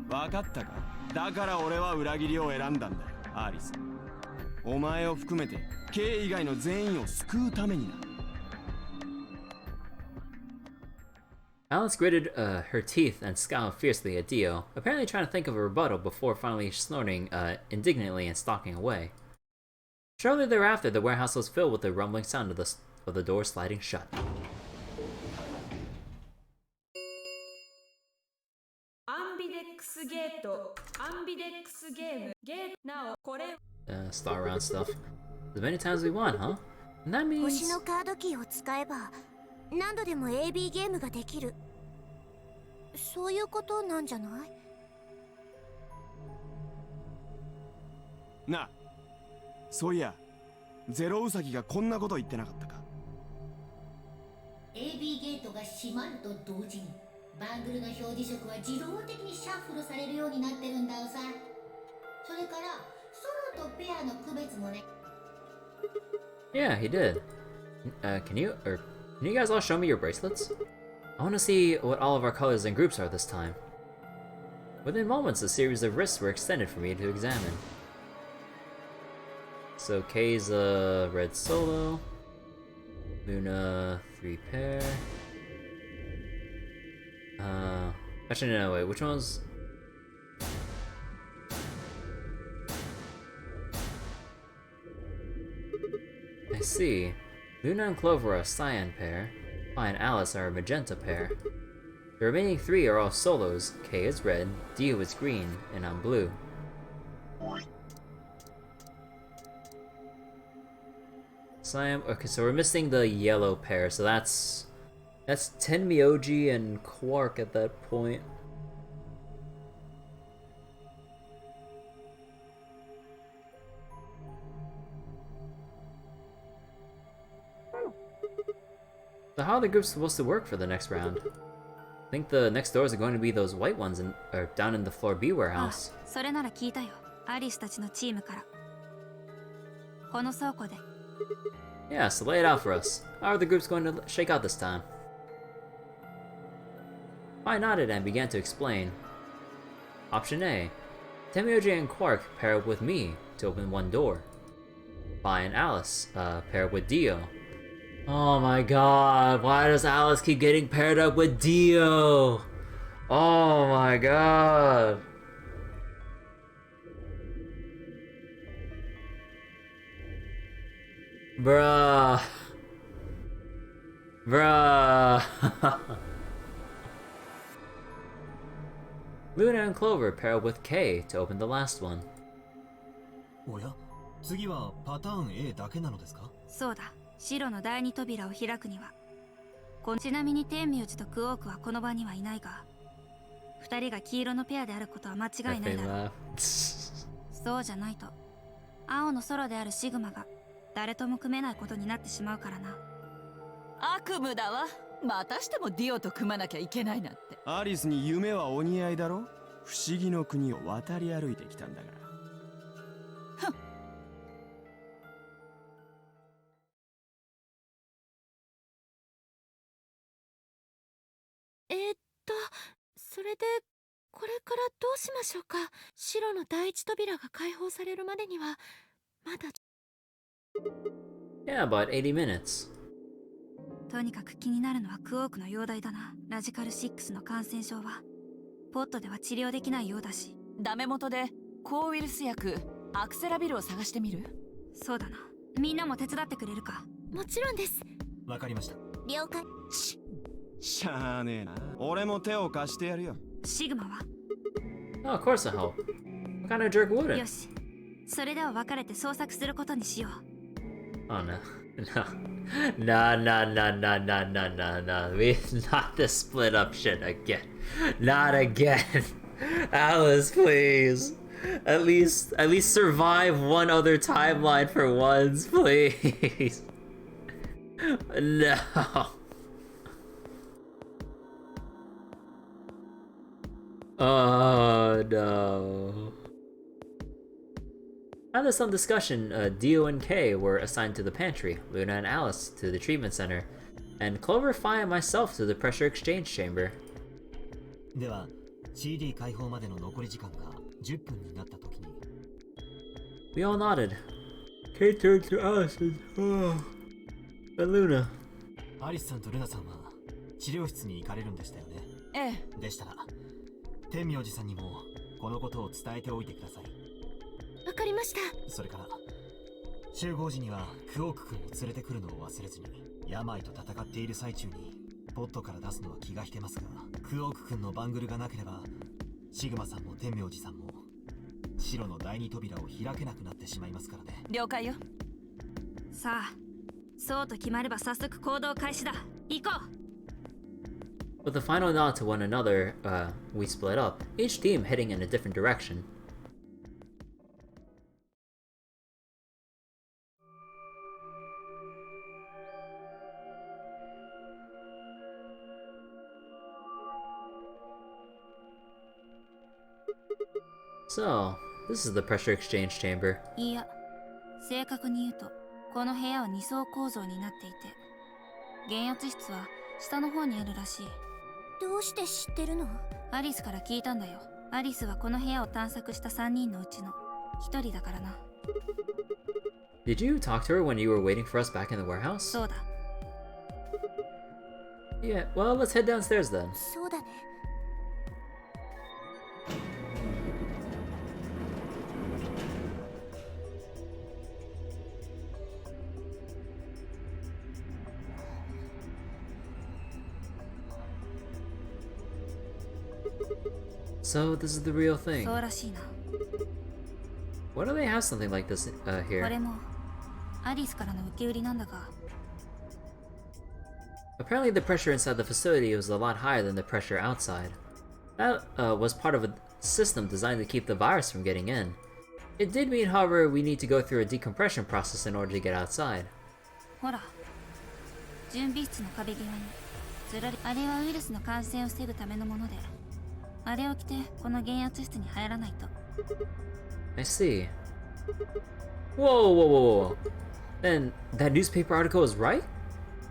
Speaker 6: 分かったか。だから俺は裏切りを選んだんだ、アリス。お前を含めて K 以外の全員を救うためにな。
Speaker 2: Alice gritted her teeth and scowled fiercely at Dio, apparently trying to think of a rebuttal before finally snorting indignantly and stalking away. Shortly thereafter, the warehouse was filled with the rumbling sound of the door sliding shut. Star around stuff. As many times as we want, huh? And that
Speaker 3: 星
Speaker 2: means...
Speaker 3: のカードキーを使えば何度でも AB ゲームができる。そういうことなんじゃない？
Speaker 6: なあ、そういやゼロウサギがこんなこと言ってなかったか。
Speaker 5: AB ゲートが閉まると同時にバングルの表示色は自動的にシャッフルされるようになってるんだよさ。それからソロとペアの区別もね。
Speaker 2: Yeah, he did. Can you guys all show me your bracelets? I want to see what all of our colors and groups are this time. Within moments, a series of wrists were extended for me to examine. So K's a red solo, Luna 3 pair. Actually no, wait, which one's... I see. Luna and Clover are a cyan pair, Phi and Alice are a magenta pair. The remaining 3 are all solos. K is red, Dio is green, and I'm blue. Cyan. Okay, so we're missing the yellow pair, so that's Tenmyoji and Quark at that point. So how are the groups supposed to work for the next round? I think the next doors are going to be those white ones down in the floor B warehouse.
Speaker 9: それなら聞いたよ。アリスたちのチームから。この倉庫で。
Speaker 2: Yeah, so lay it out for us. How are the groups going to shake out this time? I nodded and began to explain. Option A. Tenmyoji and Quark pair up with me to open one door. Phi and Alice pair up with Dio. Oh my god, why does Alice keep getting paired up with Dio? Oh my god. Bruh. Bruh. Luna and Clover pair up with K to open the last one.
Speaker 7: おや、次はパターン A だけなのですか？
Speaker 9: そうだ。白の第二扉を開くには。ちなみに天明寺とクオークはこの場にはいないが、二人が黄色のペアであることは間違いないだろう。そうじゃないと、青のソロであるシグマが誰とも組めないことになってしまうからな。
Speaker 8: 悪夢だわ。またしてもディオと組まなきゃいけないなんて。
Speaker 6: アリスに夢はお似合いだろ。不思議の国を渡り歩いてきたんだから。
Speaker 3: それでこれからどうしましょうか。白の第一扉が開放されるまでにはまだ。
Speaker 2: Yeah, about 80 minutes.
Speaker 9: とにかく気になるのはクオークの容体だな。ラジカル6の感染症はポットでは治療できないようだし。
Speaker 8: ダメ元で抗ウイルス薬アクセラビルを探してみる？
Speaker 9: そうだな。みんなも手伝ってくれるか？
Speaker 3: もちろんです。
Speaker 7: わかりました。
Speaker 3: 了解。
Speaker 6: しゃあねえな。俺も手を貸してやるよ。
Speaker 9: シグマは？
Speaker 2: Oh, of course I'll help. What kind of jerk wouldn't?
Speaker 9: よし。それでは別れて捜索することにしよう。
Speaker 2: Oh no. No. We not to split up shit again. Not again. Alice, please. At least survive one other timeline for once, please. No. Oh no. After some discussion, Dio and Kay were assigned to the pantry, Luna and Alice to the treatment center, and Clover, Phi, and myself to the pressure exchange chamber.
Speaker 7: では CD 開放までの残り時間が10分になった時に
Speaker 2: We all nodded. Kay turned to Alice and Luna.
Speaker 7: アリスさんとルナさんは治療室に行かれるんでしたよね。
Speaker 8: ええ。
Speaker 7: でしたら天明寺さんにもこのことを伝えておいてください。
Speaker 3: わかりました。
Speaker 7: それから集合時にはクオーク君を連れてくるのを忘れずに、病と戦っている最中にポットから出すのは気が引けますが、クオーク君のバングルがなければシグマさんも天明寺さんも白の第二扉を開けなくなってしまいますからね。
Speaker 8: 了解よ。
Speaker 9: さあ、そうと決まれば早速行動開始だ。行こう。
Speaker 2: With a final nod to one another, we split up, each team heading in a different direction. So, this is the pressure exchange chamber.
Speaker 9: いや、正確に言うとこの部屋は2層構造になっていて、減圧室は下の方にあるらしい。
Speaker 3: どうして知ってるの？
Speaker 9: アリスから聞いたんだよ。アリスはこの部屋を探索した3人のうちの1人だからな。
Speaker 2: Did you talk to her when you were waiting for us back in the warehouse?
Speaker 9: そうだ。
Speaker 2: Yeah, well, let's head downstairs then.
Speaker 3: そうだね。
Speaker 2: So, this is the real thing.
Speaker 9: そうらしいな。
Speaker 2: Why do they have something like this
Speaker 9: こ
Speaker 2: here?
Speaker 9: れもアリスからの受け売りなんだが、
Speaker 2: Apparently the pressure inside the facility was a lot higher than the pressure outside. That was part of a system designed to keep the virus from getting in. It did mean, however, we need to go through a decompression process in order to get outside.
Speaker 9: ほら、準備室の壁際にずらり。あれはウイルスの感染を防ぐためのもので、あれを着てこの減圧室に入らないと。
Speaker 2: I see. Whoa, whoa, whoa, whoa. Then, that newspaper article was right?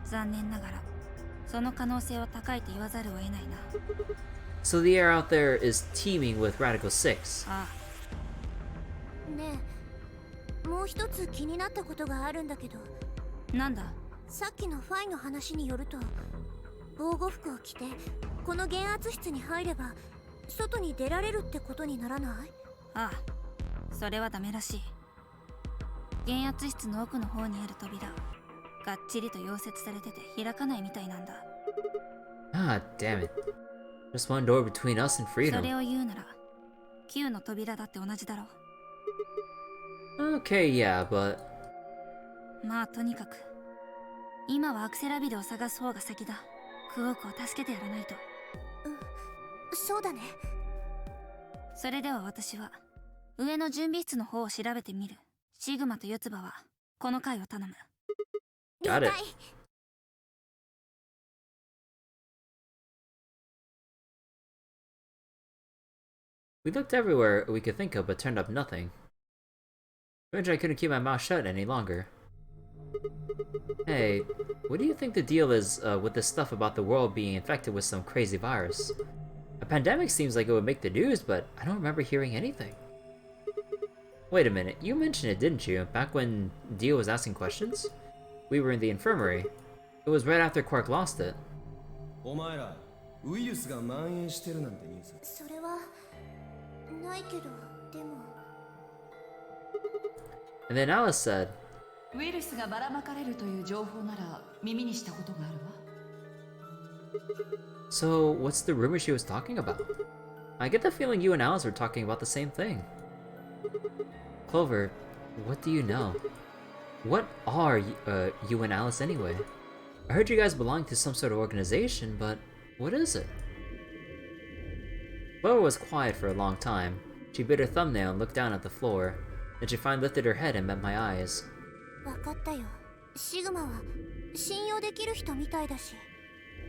Speaker 9: 残念ながらその可能性は高いと言わざるを得ないな。
Speaker 2: So the air out there is teeming with Radical 6.
Speaker 9: あ
Speaker 3: ねえ、もう一つ気になったことがあるんだけど、
Speaker 9: あ、なんだ。
Speaker 3: さっきのファイの話によると、防護服を着てこの減圧室に入れば外に出られるってことにならない？
Speaker 9: ああ、それはダメらしい。減圧室の奥の方にある扉、がっちりと溶接されてて開かないみたいなんだ。
Speaker 2: Ah, damn it. Just one door between us and
Speaker 9: それ
Speaker 2: freedom.
Speaker 9: を言うなら9の扉だって同じだろう。
Speaker 2: Okay, yeah, but...
Speaker 9: まあとにかく今はアクセラビルを探す方が先だ。クオークを助けてやらないと。
Speaker 3: そうだね。
Speaker 9: それでは私は上の準備室の方を調べてみる。シグマと四つ葉はこの回を頼む。
Speaker 2: Got it. We looked everywhere we could think of but turned up nothing. Eventually I couldn't keep my mouth shut any longer. Hey, what do you think the deal is with this stuff about the world being infected with some crazy virus? A pandemic seems like it would make the news, but I don't remember hearing anything. Wait a minute, you mentioned it, didn't you? Back when Dio was asking questions? We were in the infirmary. It was right after Quark lost it.
Speaker 6: お前らウイルスが蔓延してるなんてニュース。
Speaker 3: それはないけど、でも
Speaker 2: And then Alice said,
Speaker 8: ウイルスがばらまかれるという情報なら耳にしたことがあるわ。
Speaker 2: So, what's the rumor she was talking about? I get the feeling you and Alice were talking about the same thing. Clover, what do you know? What are you and Alice anyway? I heard you guys belong to some sort of organization, but what is it? Clover was quiet for a long time. She bit her thumbnail and looked down at the floor. Then she finally lifted her head and met my eyes.
Speaker 3: わかったよ。シグマは信用できる人みたいだし。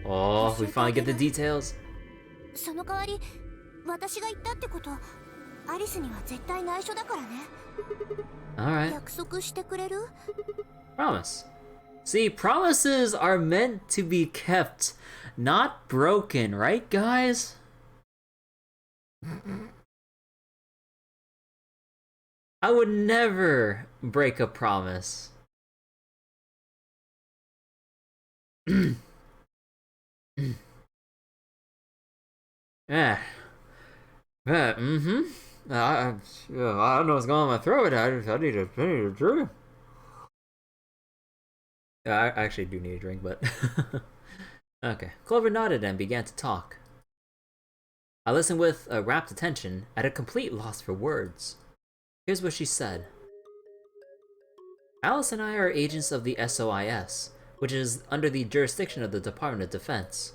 Speaker 2: Oh, we finally get the details.
Speaker 3: その代わり、私が言ったってことアリスには絶対内緒だからね。
Speaker 2: Alright.
Speaker 3: 約束してくれる？
Speaker 2: Promise. See, promises are meant to be kept, not broken, right, guys? I would never break a promise. Yeah. I don't know what's going on my throat. I need a drink. I actually do need a drink, but... Okay. Clover nodded and began to talk. I listened with rapt attention, at a complete loss for words. Here's what she said. Alice and I are agents of the SOIS, which is under the jurisdiction of the Department of Defense.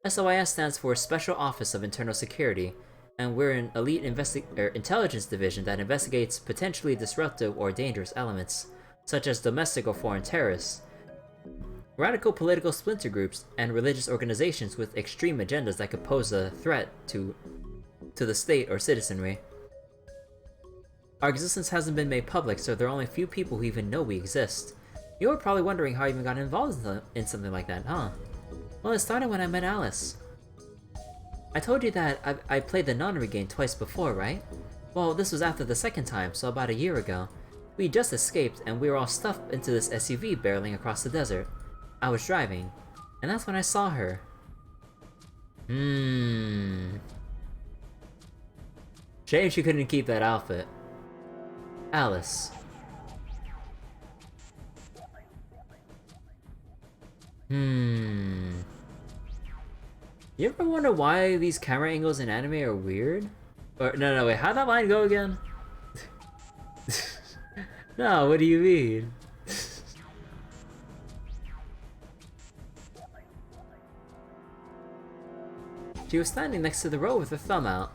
Speaker 2: SOIS stands for Special Office of Internal Security, and we're an elite intelligence division that investigates potentially disruptive or dangerous elements, such as domestic or foreign terrorists, radical political splinter groups, and religious organizations with extreme agendas that could pose a threat to the state or citizenry. Our existence hasn't been made public, so there are only a few people who even know we exist. You're probably wondering how I even got involved in something like that, huh? Well, it started when I met Alice. I told you that I played the nunnery game twice before, right? Well, this was after the second time, so about a year ago. We just escaped, and we were all stuffed into this SUV barreling across the desert. I was driving, and that's when I saw her. Shame she couldn't keep that outfit. Alice. You ever wonder why these camera angles in anime are weird? Or no, wait, how'd that line go again? No, what do you mean? She was standing next to the road with her thumb out.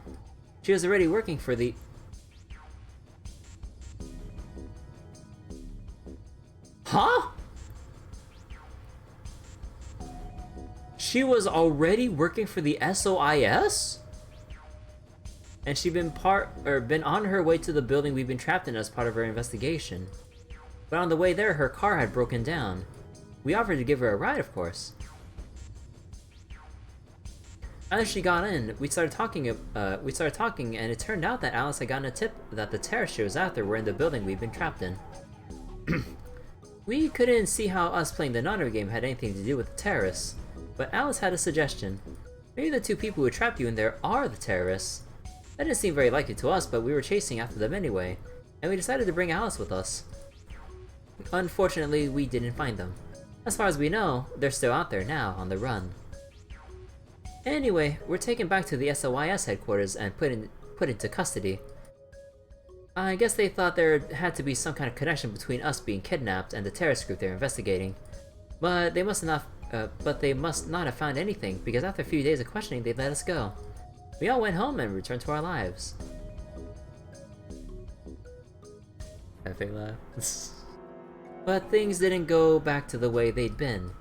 Speaker 2: She was already working for the... Huh? She was already working for the SOIS? And she'd been on her way to the building we've been trapped in as part of her investigation. But on the way there, her car had broken down. We offered to give her a ride, of course. As she got in, we started talking, and it turned out that Alice had gotten a tip that the terrorists she was after were in the building we've been trapped in. We couldn't see how us playing the nunnery game had anything to do with the terrorists, but Alice had a suggestion. Maybe the two people who trapped you in there are the terrorists. That didn't seem very likely to us, but we were chasing after them anyway, and we decided to bring Alice with us. Unfortunately, we didn't find them. As far as we know, they're still out there now, on the run. Anyway, we're taken back to the SOIS headquarters and put into custody. I guess they thought there had to be some kind of connection between us being kidnapped and the terrorist group they're investigating. But they must not have found anything, because after a few days of questioning, they let us go. We all went home and returned to our lives. Epic laugh. But things didn't go back to the way they'd been.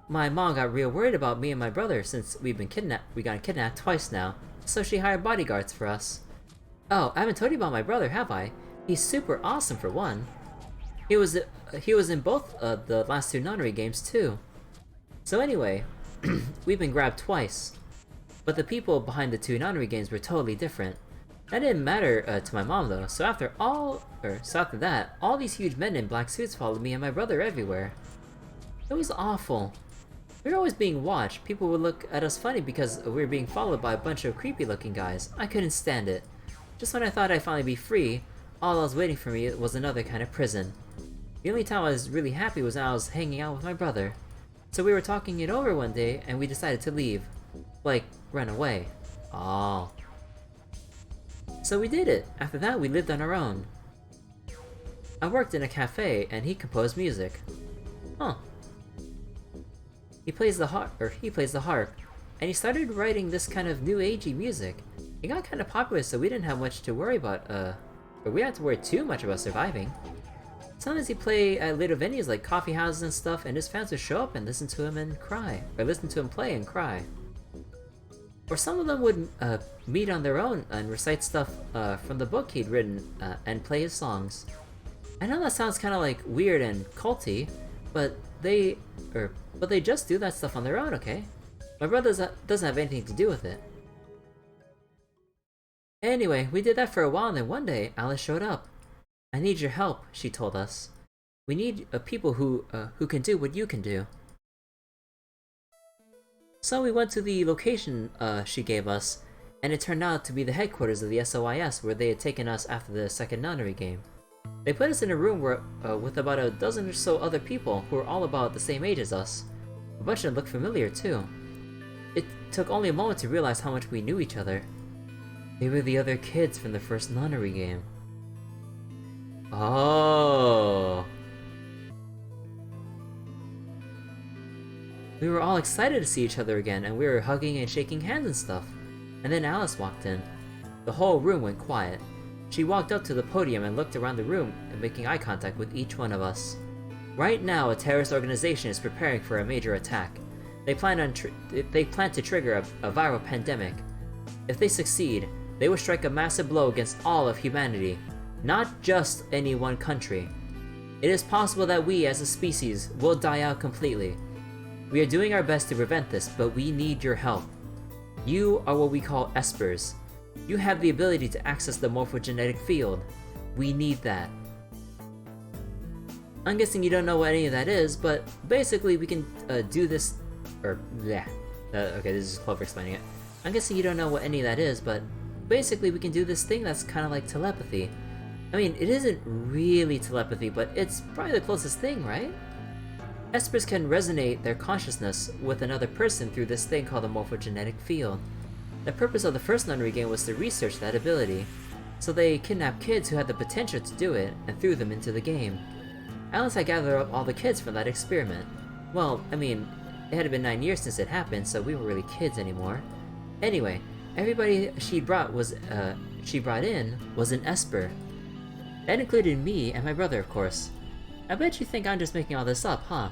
Speaker 2: My mom got real worried about me and my brother since we got kidnapped twice now, so she hired bodyguards for us. Oh, I haven't told you about my brother, have I? He's super awesome for one. He was in both the last two nunnery games too. So anyway, we've been grabbed twice. But the people behind the two nunnery games were totally different. That didn't matter to my mom though, so after that, all these huge men in black suits followed me and my brother everywhere. It was awful. We were always being watched. People would look at us funny because we were being followed by a bunch of creepy looking guys. I couldn't stand it. Just when I thought I'd finally be free, all that was waiting for me was another kind of prison. The only time I was really happy was when I was hanging out with my brother. So we were talking it over one day and we decided to leave. Like, run away. Oh. So we did it. After that, we lived on our own. I worked in a cafe and he composed music. Huh. He plays the harp, and he started writing this kind of new agey music. It got kind of popular, so we didn't have much to worry about, or we had to worry too much about surviving. Sometimes he'd play at little venues like coffee houses and stuff, and his fans would show up and listen to him and cry, or listen to him play and cry. Or some of them would meet on their own and recite stuff from the book he'd written and play his songs. I know that sounds kind of like weird and culty, but they just do that stuff on their own, okay? My brother doesn't have anything to do with it. Anyway, we did that for a while, and then one day Alice showed up. I need your help, she told us. We need people who can do what you can do. So we went to the location she gave us, and it turned out to be the headquarters of the SOIS where they had taken us after the second nunnery game. They put us in a room where, with about a dozen or so other people who were all about the same age as us. A bunch of them looked familiar too. It took only a moment to realize how much we knew each other. They were the other kids from the first nunnery game. Oh. We were all excited to see each other again, and we were hugging and shaking hands and stuff. And then Alice walked in. The whole room went quiet. She walked up to the podium and looked around the room, and making eye contact with each one of us. Right now, a terrorist organization is preparing for a major attack. They plan to trigger a viral pandemic. If they succeed, they will strike a massive blow against all of humanity, not just any one country. It is possible that we, as a species, will die out completely. We are doing our best to prevent this, but we need your help. You are what we call espers. You have the ability to access the morphogenetic field. We need that. I'm guessing you don't know what any of that is, but basically we can do this... okay, this is Clover explaining it. I'm guessing you don't know what any of that is, but basically we can do this thing that's kind of like telepathy. I mean, it isn't really telepathy, but it's probably the closest thing, right? Espers can resonate their consciousness with another person through this thing called the morphogenetic field. The purpose of the first nunnery game was to research that ability, so they kidnapped kids who had the potential to do it and threw them into the game. Alice had gathered up all the kids from that experiment. Well, I mean, it had been 9 years since it happened, so we weren't really kids anymore. Anyway, everybody she brought in was an Esper. That included me and my brother, of course. I bet you think I'm just making all this up, huh?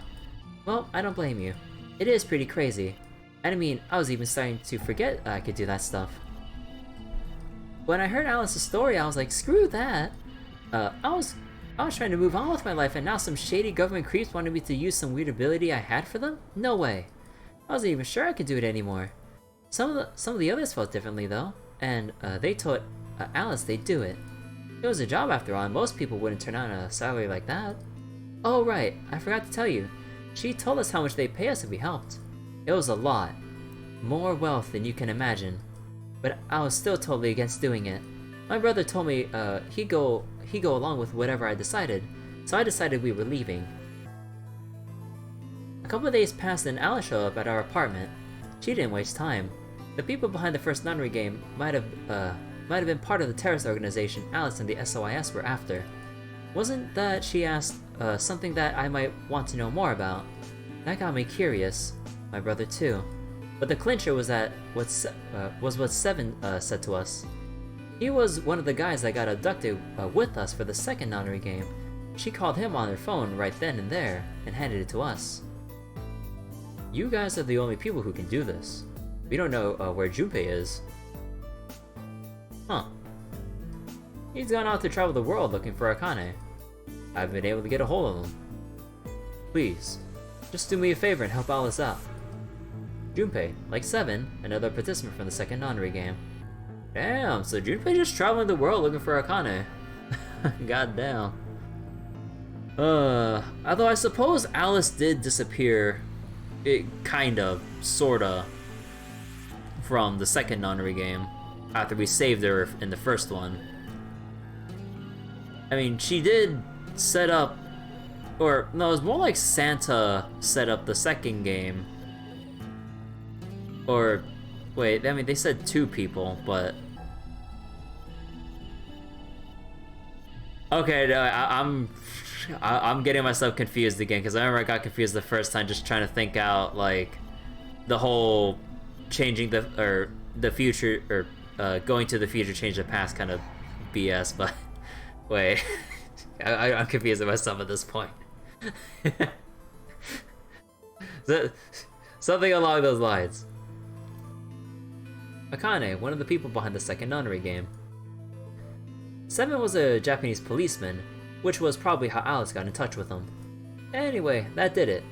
Speaker 2: Well, I don't blame you. It is pretty crazy. And I mean, I was even starting to forget I could do that stuff. When I heard Alice's story, I was like, screw that! I was trying to move on with my life, and now some shady government creeps wanted me to use some weird ability I had for them? No way! I wasn't even sure I could do it anymore. Some of the others felt differently though, and they told Alice they'd do it. It was a job after all, and most people wouldn't turn down a salary like that. Oh right, I forgot to tell you. She told us how much they'd pay us if we helped. It was a lot. More wealth than you can imagine. But I was still totally against doing it. My brother told me he'd go along with whatever I decided, so I decided we were leaving. A couple of days passed and Alice showed up at our apartment. She didn't waste time. The people behind the first nunnery game might have been part of the terrorist organization Alice and the SOIS were after. Wasn't that she asked something that I might want to know more about? That got me curious. My brother too. But the clincher was what Seven said to us. He was one of the guys that got abducted with us for the second nunnery game. She called him on her phone right then and there and handed it to us. You guys are the only people who can do this. We don't know where Junpei is. Huh. He's gone out to travel the world looking for Akane. I haven't been able to get a hold of him. Please, just do me a favor and help Alice out. Junpei, like Seven, another participant from the second nunnery game. Damn, so Junpei just traveling the world looking for Akane. Goddamn. Although I suppose Alice did disappear, sorta, from the second nunnery game, after we saved her in the first one. I mean, she did set up, or no, it was more like Santa set up the second game. Or, wait, I mean, they said 2 people, but... Okay, no, I'm getting myself confused again, because I remember I got confused the first time just trying to think out, like, the whole changing the future, or going to the future, change the past kind of BS, but... Wait, I'm confusing myself at this point. Something along those lines. Akane, one of the people behind the second nunnery game. 7 was a Japanese policeman, which was probably how Alice got in touch with him. Anyway, that did it.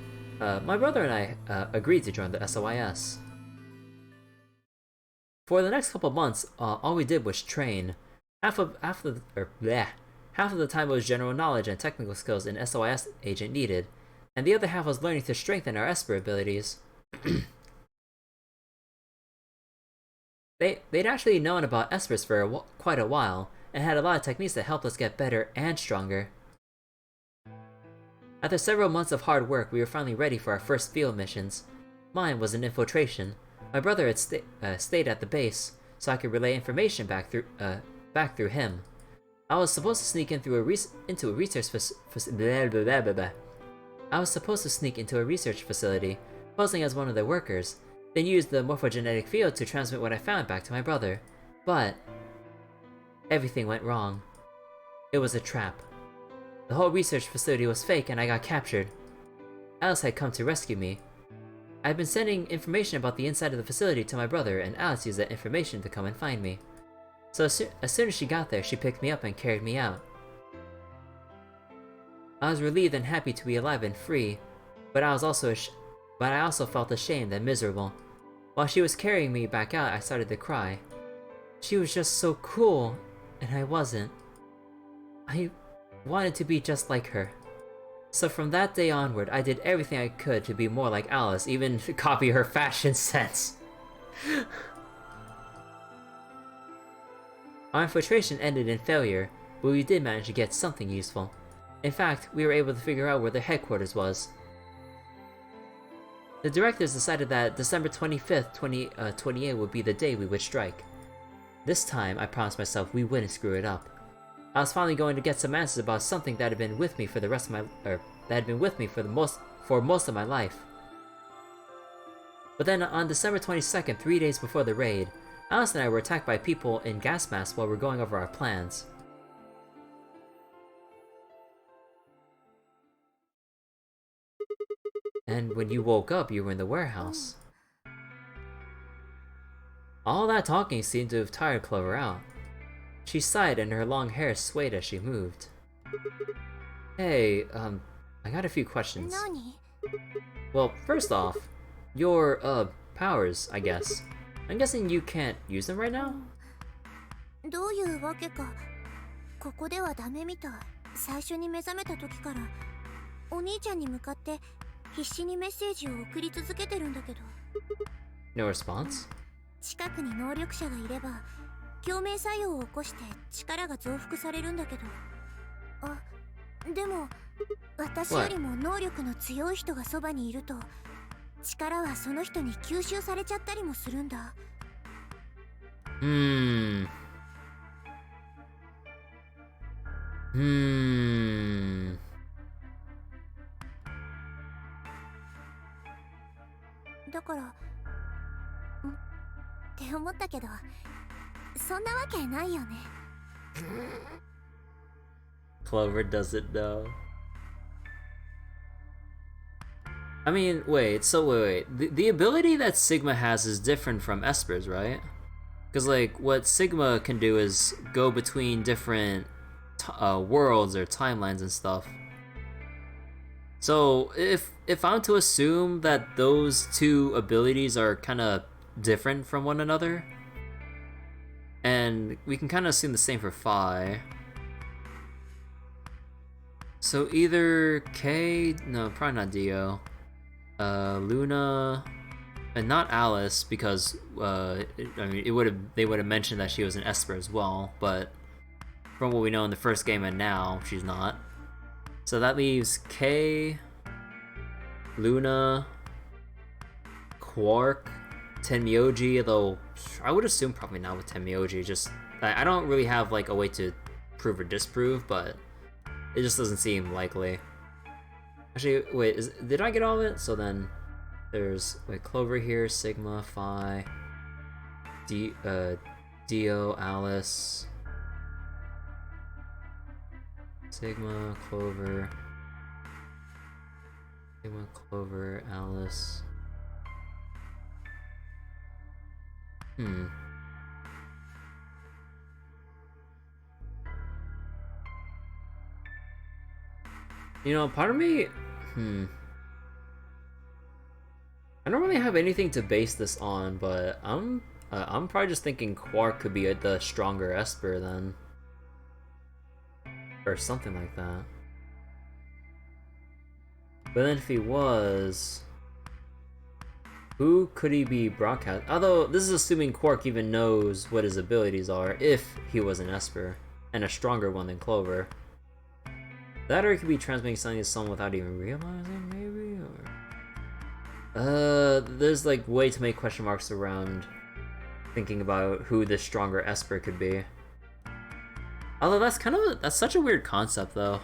Speaker 2: My brother and I agreed to join the SOIS. For the next couple months, all we did was train. Half of the time was general knowledge and technical skills an SOIS agent needed, and the other half was learning to strengthen our Esper abilities. They'd actually known about Espers for quite a while, and had a lot of techniques that helped us get better and stronger. After several months of hard work, we were finally ready for our first field missions. Mine was an infiltration. My brother had stayed at the base, so I could relay information back through him. I was supposed to sneak into a research facility, posing as one of the workers, then use the morphogenetic field to transmit what I found back to my brother. But everything went wrong. It was a trap. The whole research facility was fake and I got captured. Alice had come to rescue me. I had been sending information about the inside of the facility to my brother, and Alice used that information to come and find me. So as soon as she got there, she picked me up and carried me out. I was relieved and happy to be alive and free, but I also felt ashamed and miserable. While she was carrying me back out, I started to cry. She was just so cool, and I wasn't. I wanted to be just like her. So from that day onward, I did everything I could to be more like Alice, even copy her fashion sense. Our infiltration ended in failure, but we did manage to get something useful. In fact, we were able to figure out where their headquarters was. The directors decided that December 25th, 2028 would be the day we would strike. This time, I promised myself we wouldn't screw it up. I was finally going to get some answers about something that had been with me for the rest of my, for most of my life. But then on December 22nd, 3 days before the raid, Alice and I were attacked by people in gas masks while we were going over our plans. And when you woke up, you were in the warehouse. All that talking seemed to have tired Clover out. She sighed and her long hair swayed as she moved. Hey, I got a few questions. Well, first off, your, powers, I guess. I'm guessing you can't use them right now?
Speaker 3: どういうわけか、ここではダメみたい。最初に目覚めた時から、お兄ちゃんに向かって必死にメッセージを送り続けてるんだけど。
Speaker 2: No response?
Speaker 3: 近くに能力者がいれば、共鳴作用を起こして力が増幅されるんだけど。あ、でも私よりも能力の強い人がそばにいると、力はその人に吸収されちゃったりもするんだ。だからって思ったけど、そんなわけないよね。
Speaker 2: Clover doesn't know. I mean, wait, the ability that Sigma has is different from Esper's, right? Because, like, what Sigma can do is go between different worlds or timelines and stuff. So, if I'm to assume that those two abilities are kind of different from one another, and we can kind of assume the same for Phi. So either K, no, probably not Dio, Luna, and not Alice, because I mean they would have mentioned that she was an Esper as well, but from what we know in the first game and now, she's not. So that leaves K, Luna, Quark, Tenmyoji, though I would assume probably not with Tenmyoji. Just I don't really have like a way to prove or disprove, but it just doesn't seem likely. Actually, wait, did I get all of it? So then there's Clover here, Sigma, Phi, Dio, Alice, Sigma, Clover, Alice. You know, part of me, I don't really have anything to base this on, but I'm probably just thinking Quark could be the stronger Esper then, or something like that. But then if he was, who could he be broadcast? Although this is assuming Quark even knows what his abilities are if he was an Esper, and a stronger one than Clover. That or he could be transmitting something to someone without even realizing, maybe? Or there's like way too many question marks around thinking about who this stronger Esper could be. Although that's such a weird concept though.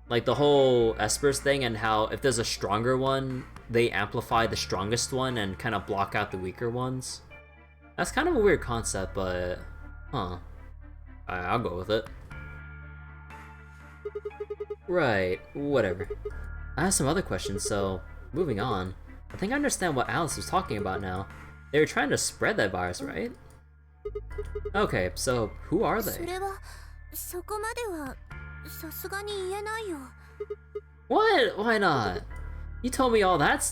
Speaker 2: Like the whole Espers thing and how if there's a stronger one, they amplify the strongest one and kind of block out the weaker ones. That's kind of a weird concept, but I'll go with it. Right, whatever. I have some other questions, so moving on. I think I understand what Alice was talking about now. They were trying to spread that virus, right? Okay, so who are they? What? Why not? You told me all that,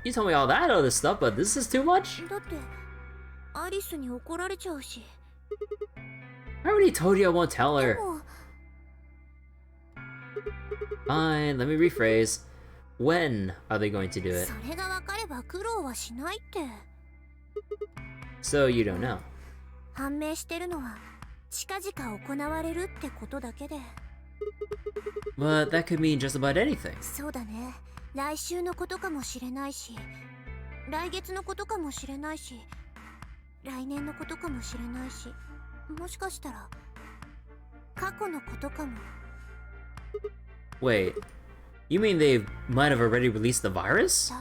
Speaker 2: you told me all that other stuff, but this is too much? I already told you I won't tell her. Fine, let me rephrase. When are they going to do it? So you don't know. But that could mean just about anything. Wait, you mean they might have already released the virus?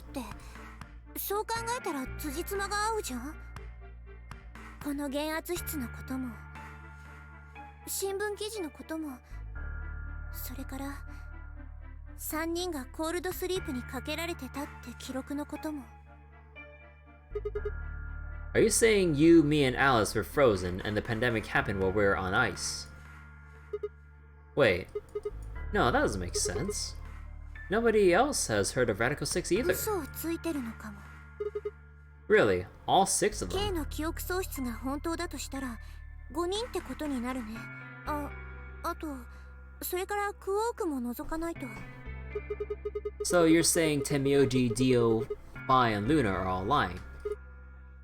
Speaker 2: Are you saying you, me, and Alice were frozen and the pandemic happened while we were on ice? Wait, no, that doesn't make sense. Nobody else has heard of Radical 6 either. Really? All 6 of them? So you're saying Temioji, Dio, Bai, and Luna are all lying?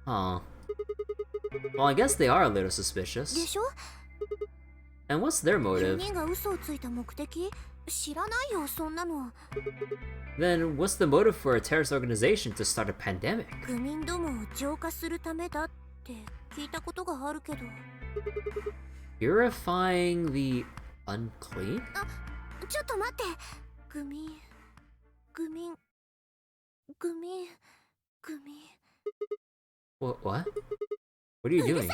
Speaker 2: Huh. Well, I guess they are a little suspicious. And what's their motive? Then what's the motive for a terrorist organization to start a pandemic? Purifying the unclean? What? What are you doing?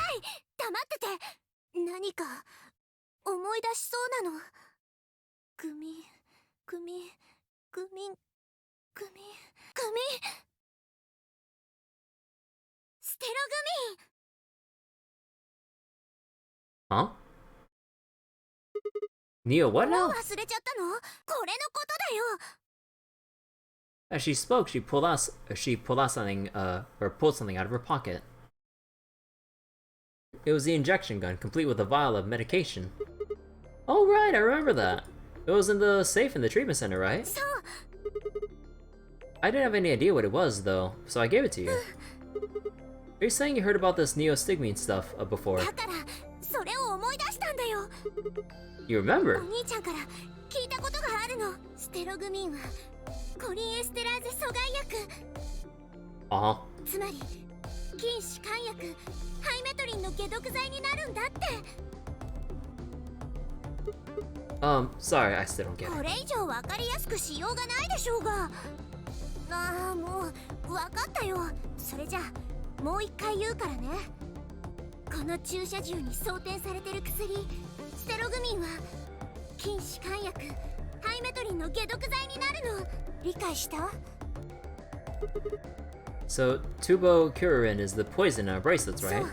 Speaker 2: Huh? Neo, what now? As she spoke, she pulled out something, or pulled something out of her pocket. It was the injection gun, complete with a vial of medication. Oh right, I remember that. It was in the safe in the treatment center, right? I didn't have any idea what it was, though, so I gave it to you. Are you saying you heard about this neostigmine stuff before? You remember? Uh-huh. Sorry, I still don't get it. So, tubocurin is the poison in our bracelets, right?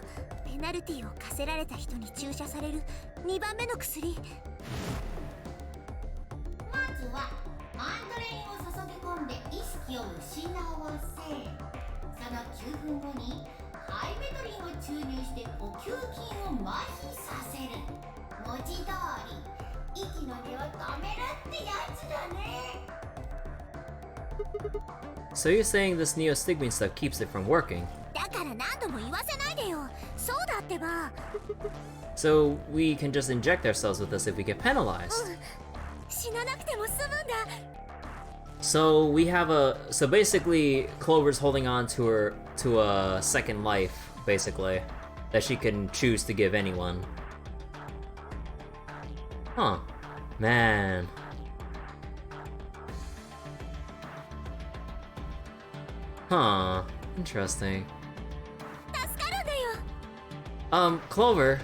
Speaker 5: 気を失わせ、その9分後にハイメトリンを注入して呼吸筋を麻痺させる。文字通り息の根を止めるってやつだね。
Speaker 2: So you're saying this neostigmine stuff keeps it from working?
Speaker 3: だから何度も言わせないでよ。そうだってば。
Speaker 2: So we can just inject ourselves with this if we get penalized.
Speaker 3: 死ななくても済むんだ。
Speaker 2: So we have so basically Clover's holding on to a second life, basically, that she can choose to give anyone. Huh. Man. Huh. Interesting.
Speaker 3: 助かるんだよ。
Speaker 2: Clover,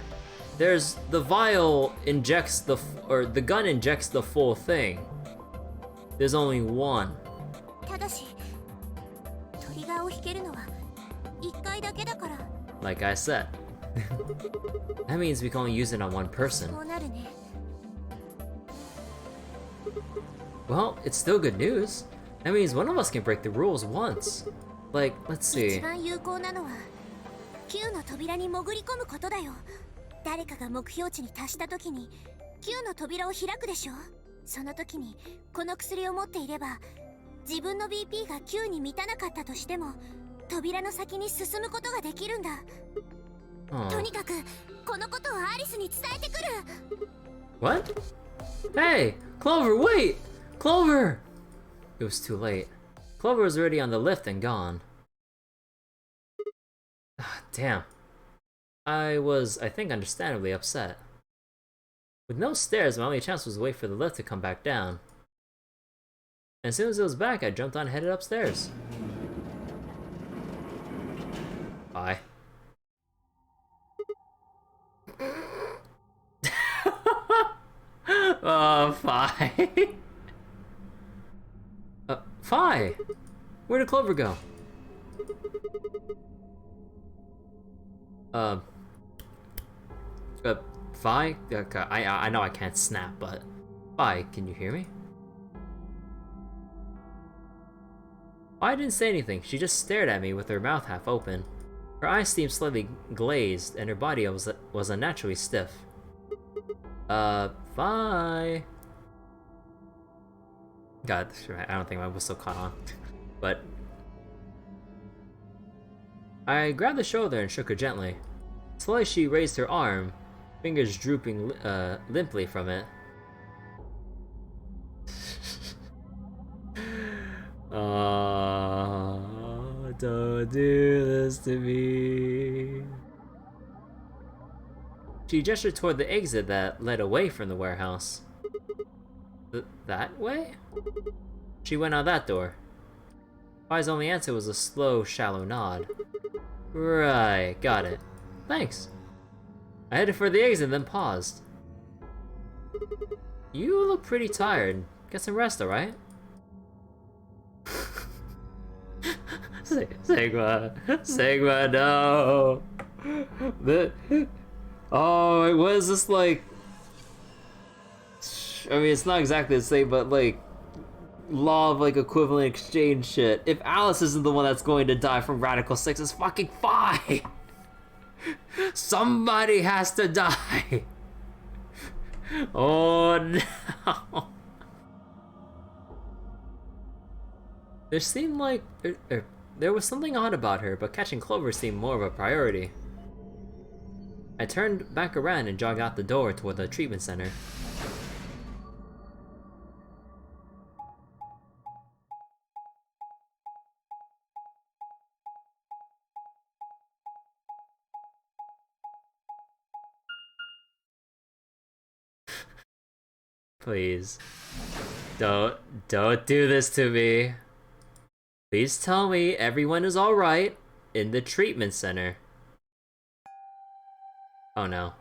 Speaker 2: there's the vial injects the gun injects the full thing. There's only one.
Speaker 3: ただし、トリガーを引けるのは1回だけだから。
Speaker 2: Like I said. That means we can only use it on one person.
Speaker 3: こうなるね。
Speaker 2: Well, it's still good news. That means one of us can break the rules once. Like, let's
Speaker 3: 一
Speaker 2: see.
Speaker 3: 番有効なのは9の扉に潜り込むことだよ。誰かが目標値に達した時に9の扉を開くでしょ。その時にこの薬を持っていれば、自分の BP が9に満たなかったとしても扉の先に進むことができるんだ。
Speaker 2: Oh.
Speaker 3: とにかくこのことをアリスに伝えてくる。
Speaker 2: What? Hey! Clover, wait! Clover! It was too late. Clover was already on the lift and gone. Damn. I was, I think, understandably upset. With no stairs, my only chance was to wait for the lift to come back down. And as soon as it was back, I jumped on and headed upstairs. Bye. Fi. Fi! Where did Clover go? Fi? Okay, I know I can't snap, but... Fi, can you hear me? Fi didn't say anything, she just stared at me with her mouth half open. Her eyes seemed slightly glazed, and her body was unnaturally stiff. Fi? God, I don't think my whistle caught on. But... I grabbed the shoulder and shook her gently. Slowly she raised her arm, fingers drooping limply from it. Oh, don't do this to me. She gestured toward the exit that led away from the warehouse. That way? She went out that door. Fi's only answer was a slow, shallow nod. Right, got it. Thanks. I headed for the exit, then paused. You look pretty tired. Get some rest, alright? Sigma, no. Oh, what is this like? I mean, it's not exactly the same, but like law of like equivalent exchange shit. If Alice isn't the one that's going to die from Radical 6, it's fucking Fi. Somebody has to die. Oh no. There seemed like there was something odd about her, but catching Clover seemed more of a priority. I turned back around and jogged out the door toward the treatment center. Please. Don't do this to me. Please tell me everyone is alright in the treatment center. Oh no.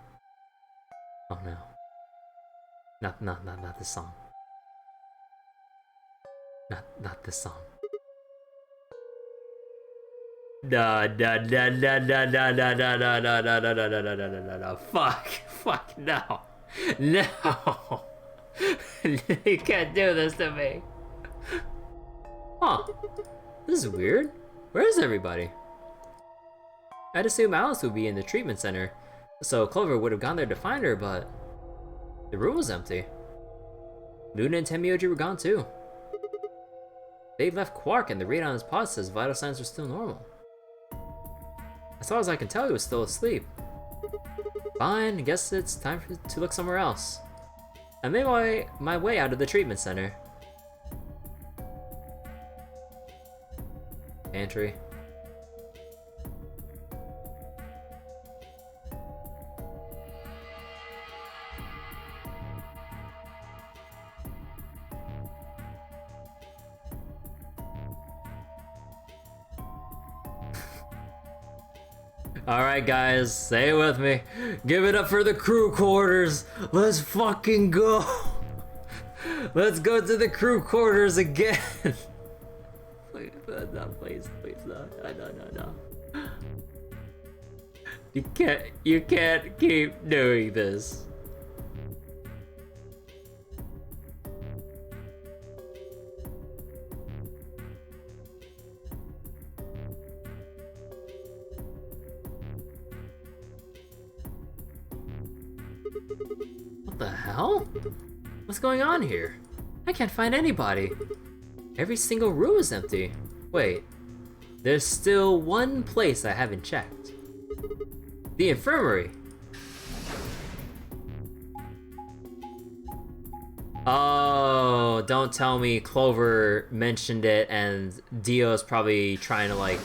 Speaker 2: Oh no. Not this song. Not this song. No. Fuck, no. No. You can't do this to me. Huh. This is weird. Where is everybody? I'd assume Alice would be in the treatment center, so Clover would have gone there to find her, but the room was empty. Luna and Temioji were gone too. They left Quark, and the read on his pod says vital signs were still normal. As far as I can tell, he was still asleep. Fine, I guess it's time to look somewhere else. I made my way out of the treatment center. Pantry. Alright guys, say it with me. Give it up for the crew quarters. Let's fucking go. Let's go to the crew quarters again. Please, no. You can't keep doing this. What the hell? What's going on here? I can't find anybody. Every single room is empty. Wait, there's still one place I haven't checked. The infirmary. Oh, don't tell me Clover mentioned it and Dio's probably trying to like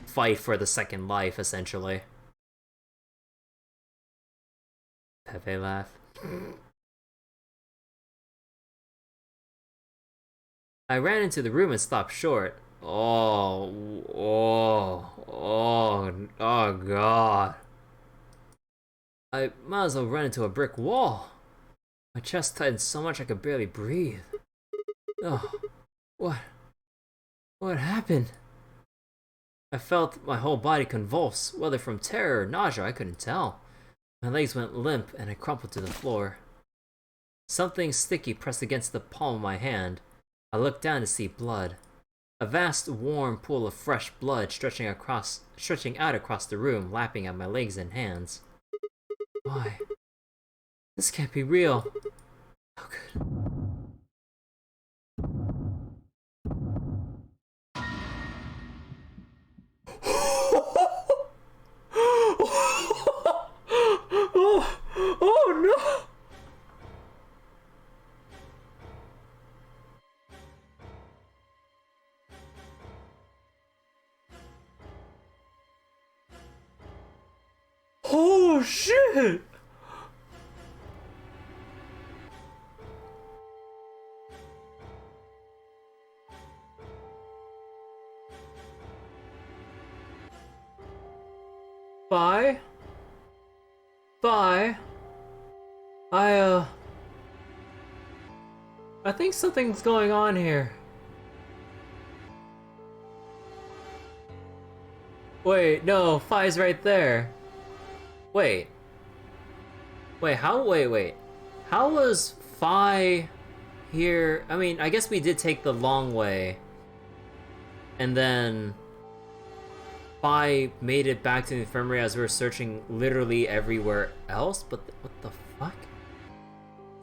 Speaker 2: fight for the second life, essentially. Pepe laugh. I ran into the room and stopped short. Oh god. I might as well run into a brick wall. My chest tightened so much I could barely breathe. Oh, what happened? I felt my whole body convulse, whether from terror or nausea, I couldn't tell. My legs went limp and I crumpled to the floor. Something sticky pressed against the palm of my hand. I looked down to see blood. A vast, warm pool of fresh blood stretching out across the room, lapping at my legs and hands. Why? This can't be real. How could... Oh no! Oh shit! Bye. I think something's going on here. Wait, no, Phi's right there. Wait, how was Phi here? I mean, I guess we did take the long way. And then Phi made it back to the infirmary as we were searching literally everywhere else, but what the fuck?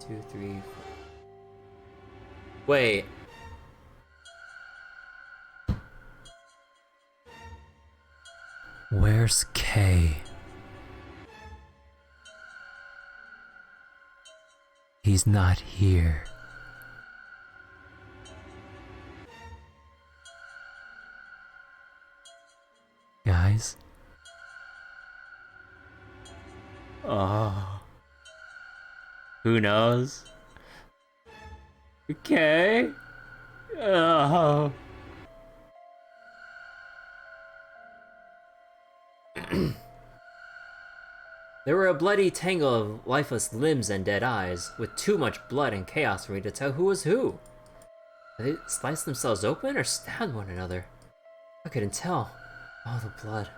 Speaker 2: 2, 3, 4. Wait. Where's K? He's not here. Guys? Oh. Who knows? Okay. Oh. There were a bloody tangle of lifeless limbs and dead eyes, with too much blood and chaos for me to tell who was who. Did they slice themselves open or stab one another? I couldn't tell. Oh, the blood.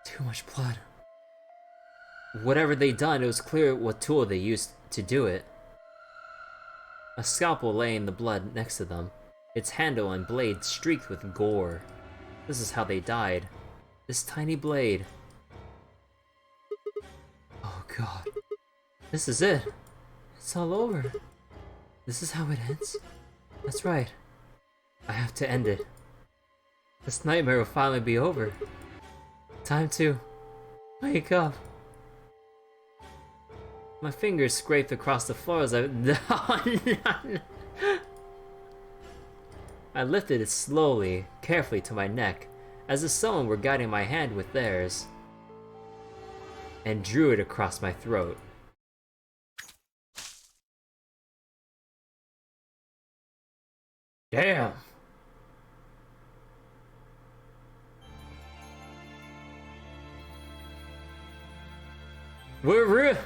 Speaker 2: Too much blood. Whatever they'd done, it was clear what tool they used to do it. A scalpel lay in the blood next to them. its handle and blade streaked with gore. This is how they died. This tiny blade. Oh god. This is it. It's all over. This is how it ends? That's right. I have to end it. This nightmare will finally be over. Time to wake up. My fingers scraped across the floor as I I lifted it slowly, carefully to my neck, as if someone were guiding my hand with theirs, and drew it across my throat. Damn! We're real.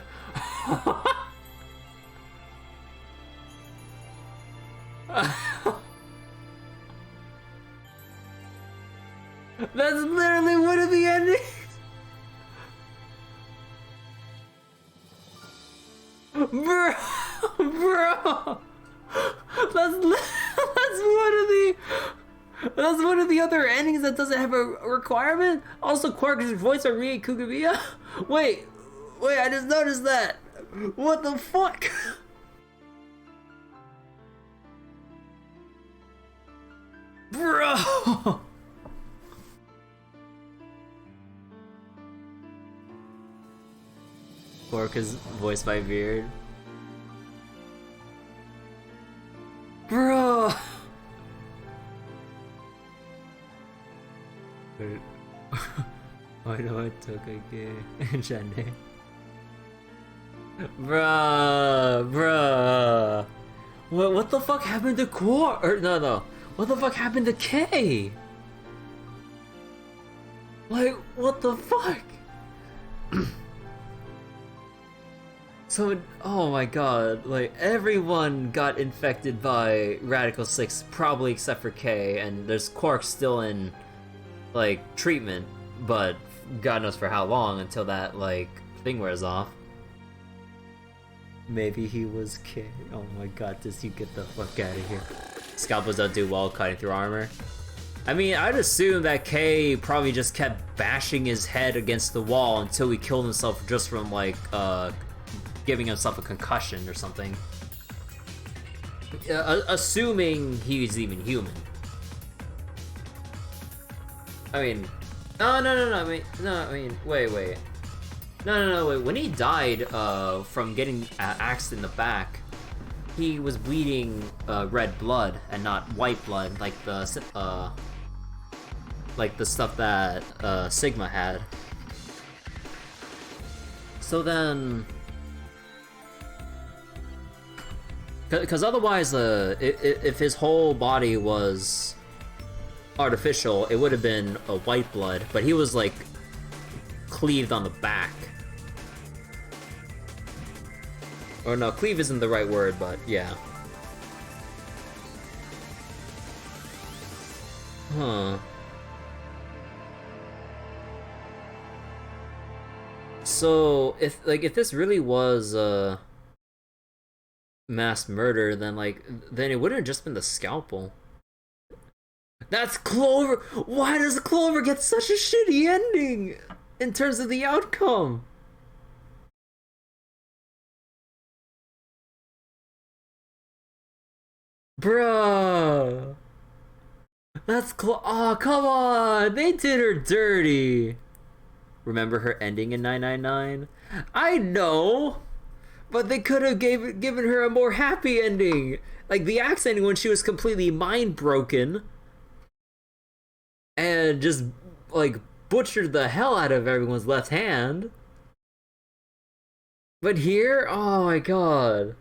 Speaker 2: That's literally one of the endings. Bro, that's one of the other endings that doesn't have a requirement. Also, Quark's voice on Rie Kugamiya. Wait, I just noticed that. What the fuck? Bro. Quark is voiced by Beard. Bro. Why do I took a game? Jenny. Bruh. What the fuck happened to Quark? Or no. What the fuck happened to K? Like, what the fuck? So, oh my god, like, everyone got infected by Radical 6, probably except for K, and there's Quark still in, like, treatment, but God knows for how long until that, like, thing wears off. Maybe he was K. Oh my god, does he get the fuck out of here? Scalpels don't do well cutting through armor. I mean, I'd assume that K probably just kept bashing his head against the wall until he killed himself just from, like, giving himself a concussion or something. Assuming he's even human. I mean, wait. No, wait. When he died from getting axed in the back, he was bleeding red blood and not white blood, like the stuff that Sigma had. So then, because otherwise, if his whole body was artificial, it would have been a white blood, but he was like cleaved on the back. Or no, cleave isn't the right word, but yeah. Huh. So if this really was mass murder, then it wouldn't have just been the scalpel. That's Clover. Why does Clover get such a shitty ending in terms of the outcome? Bruh. That's oh, come on. They did her dirty. Remember her ending in 999? I know. But they could have given her a more happy ending. Like the axe ending when she was completely mind broken. And just, like, butchered the hell out of everyone's left hand. But here, oh my god.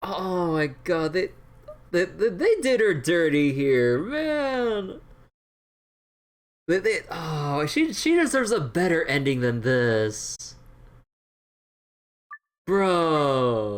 Speaker 2: Oh my god, they did her dirty here, man. She deserves a better ending than this. Bro.